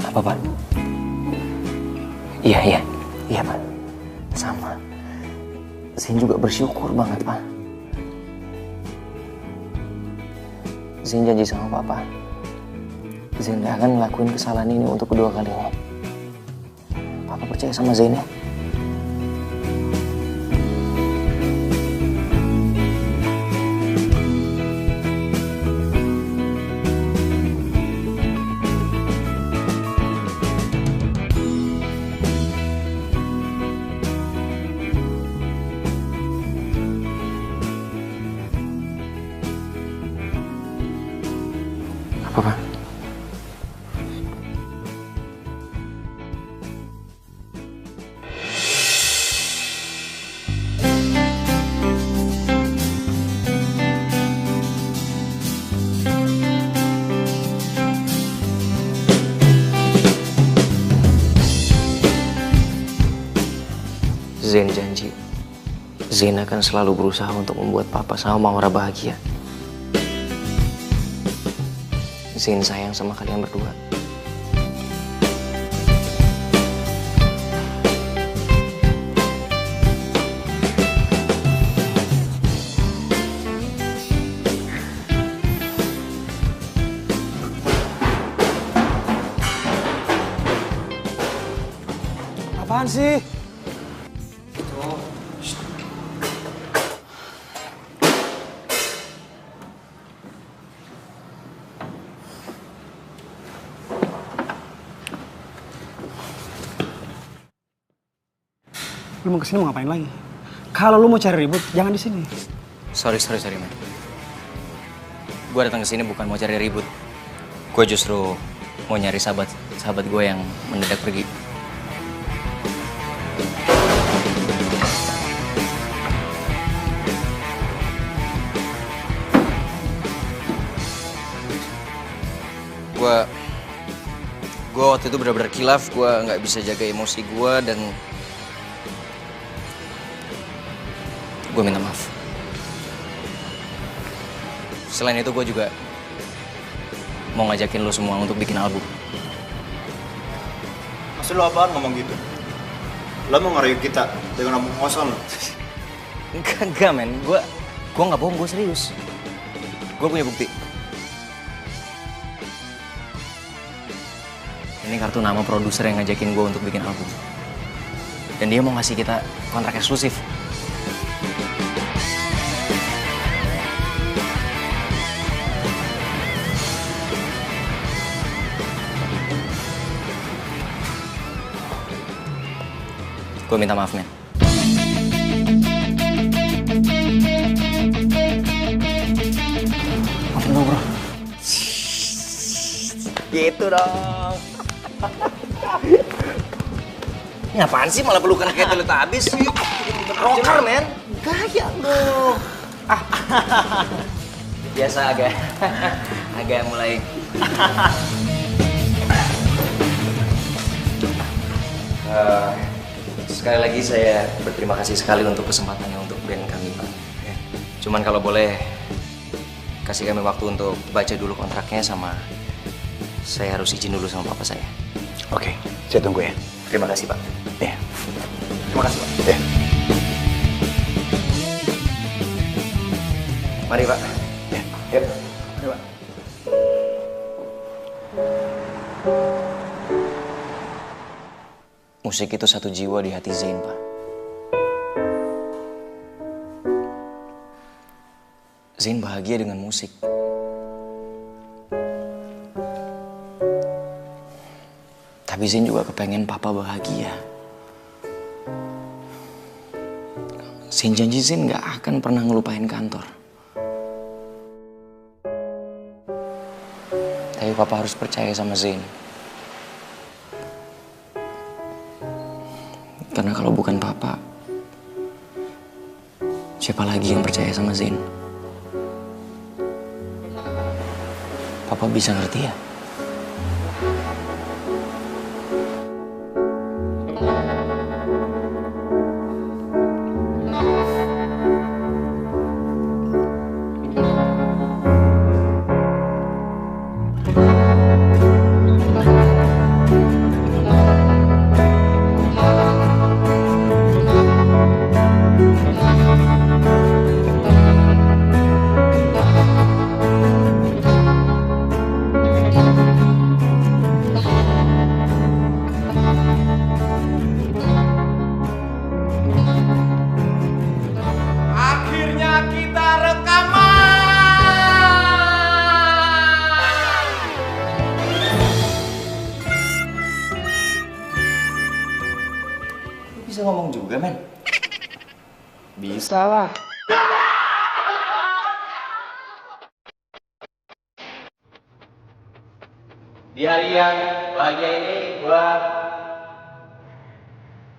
[SPEAKER 8] Apa, Pak? Iya, Pak. Sama. Zain juga bersyukur banget, Pak. Zain janji sama Papa, Zain gak akan ngelakuin kesalahan ini untuk kedua kalinya. Papa percaya sama Zain ya? Apa, Pak? Zain janji, Zain akan selalu berusaha untuk membuat Papa sama Maura bahagia. Zain sayang sama kalian berdua.
[SPEAKER 13] Apaan sih? Lu mau kesini mau ngapain lagi? Kalau lu mau cari ribut, jangan di sini.
[SPEAKER 8] Sorry, man. Gue datang ke sini bukan mau cari ribut. Gue justru mau nyari sahabat gue yang mendadak pergi. Gue waktu itu benar-benar kilaf. Gue nggak bisa jaga emosi gue dan gue minta maaf. Selain itu gue juga mau ngajakin lo semua untuk bikin album.
[SPEAKER 16] Maksud lo apaan ngomong gitu? Lo mau ngerayu kita dengan ngomong kosong lo?
[SPEAKER 8] Enggak men, gue nggak bohong, gue serius. Gue punya bukti. Ini kartu nama produser yang ngajakin gue untuk bikin album. Dan dia mau ngasih kita kontrak eksklusif. Gue minta maaf, men.
[SPEAKER 16] Maafin gue, bro.
[SPEAKER 8] Gitu dong. Ini apaan sih malah pelukan kayak Teletubbies? Rocker, men. Gaya lo. Biasa agak mulai. Sekali lagi saya berterima kasih sekali untuk kesempatannya untuk band kami, Pak. Cuman kalau boleh kasih kami waktu untuk baca dulu kontraknya, sama saya harus izin dulu sama papa saya.
[SPEAKER 16] Oke, saya tunggu ya.
[SPEAKER 8] Terima kasih, Pak.
[SPEAKER 16] Ya.
[SPEAKER 8] Terima kasih, Pak.
[SPEAKER 16] Ya.
[SPEAKER 8] Mari, Pak.
[SPEAKER 16] Ya.
[SPEAKER 8] Yuk.
[SPEAKER 16] Mari, Pak.
[SPEAKER 8] Musik itu satu jiwa di hati Zain, Pak. Zain bahagia dengan musik. Tapi Zain juga kepengen Papa bahagia. Zain janji Zain gak akan pernah ngelupain kantor. Tapi Papa harus percaya sama Zain. Karena kalau bukan papa, siapa lagi yang percaya sama Zain? Papa bisa ngerti ya?
[SPEAKER 1] Akhirnya kita rekaman.
[SPEAKER 5] Lu bisa ngomong juga, men? Bisa lah. Di hari yang bahagia ini, gua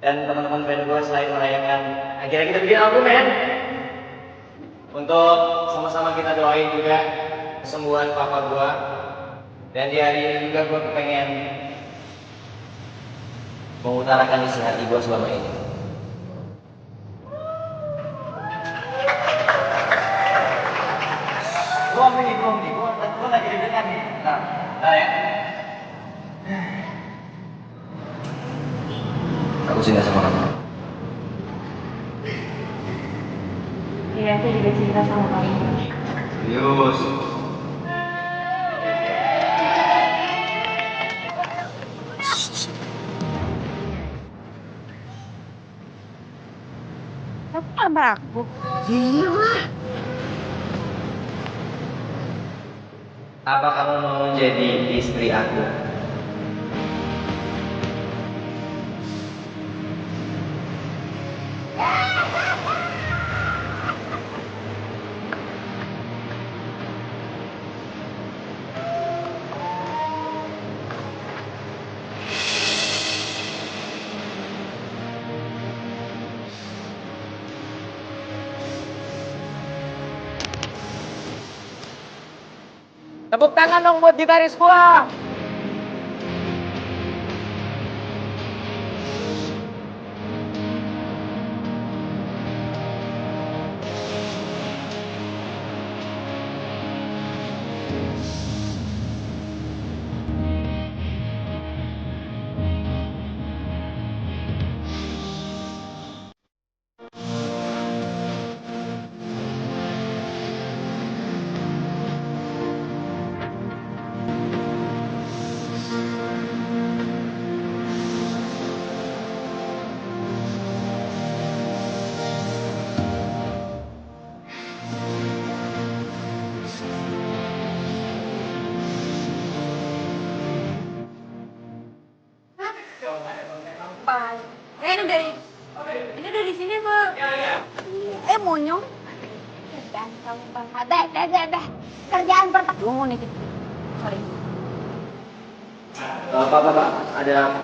[SPEAKER 5] dan teman-teman band gua selain merayakan akhirnya kita bikin album, men. Untuk sama-sama kita doain juga kesembuhan papa gua. Dan di hari ini juga gua kepengen mengutarakan isi hati gua selama ini. Gua lagi deg-degan nih. Nah ya. Aku cinta sama kamu.
[SPEAKER 2] Iya, aku juga cinta sama kamu.
[SPEAKER 5] Serius.
[SPEAKER 2] Kamu lamar aku?
[SPEAKER 5] Iya. Apa kamu mau jadi istri aku?
[SPEAKER 1] Tepuk tangan dong buat gitaris gua.
[SPEAKER 2] Ini dari sini, Pak. Monyong.
[SPEAKER 4] Kerjaan pertama.
[SPEAKER 2] Gue mau nitip. Sorry.
[SPEAKER 5] Pak, ada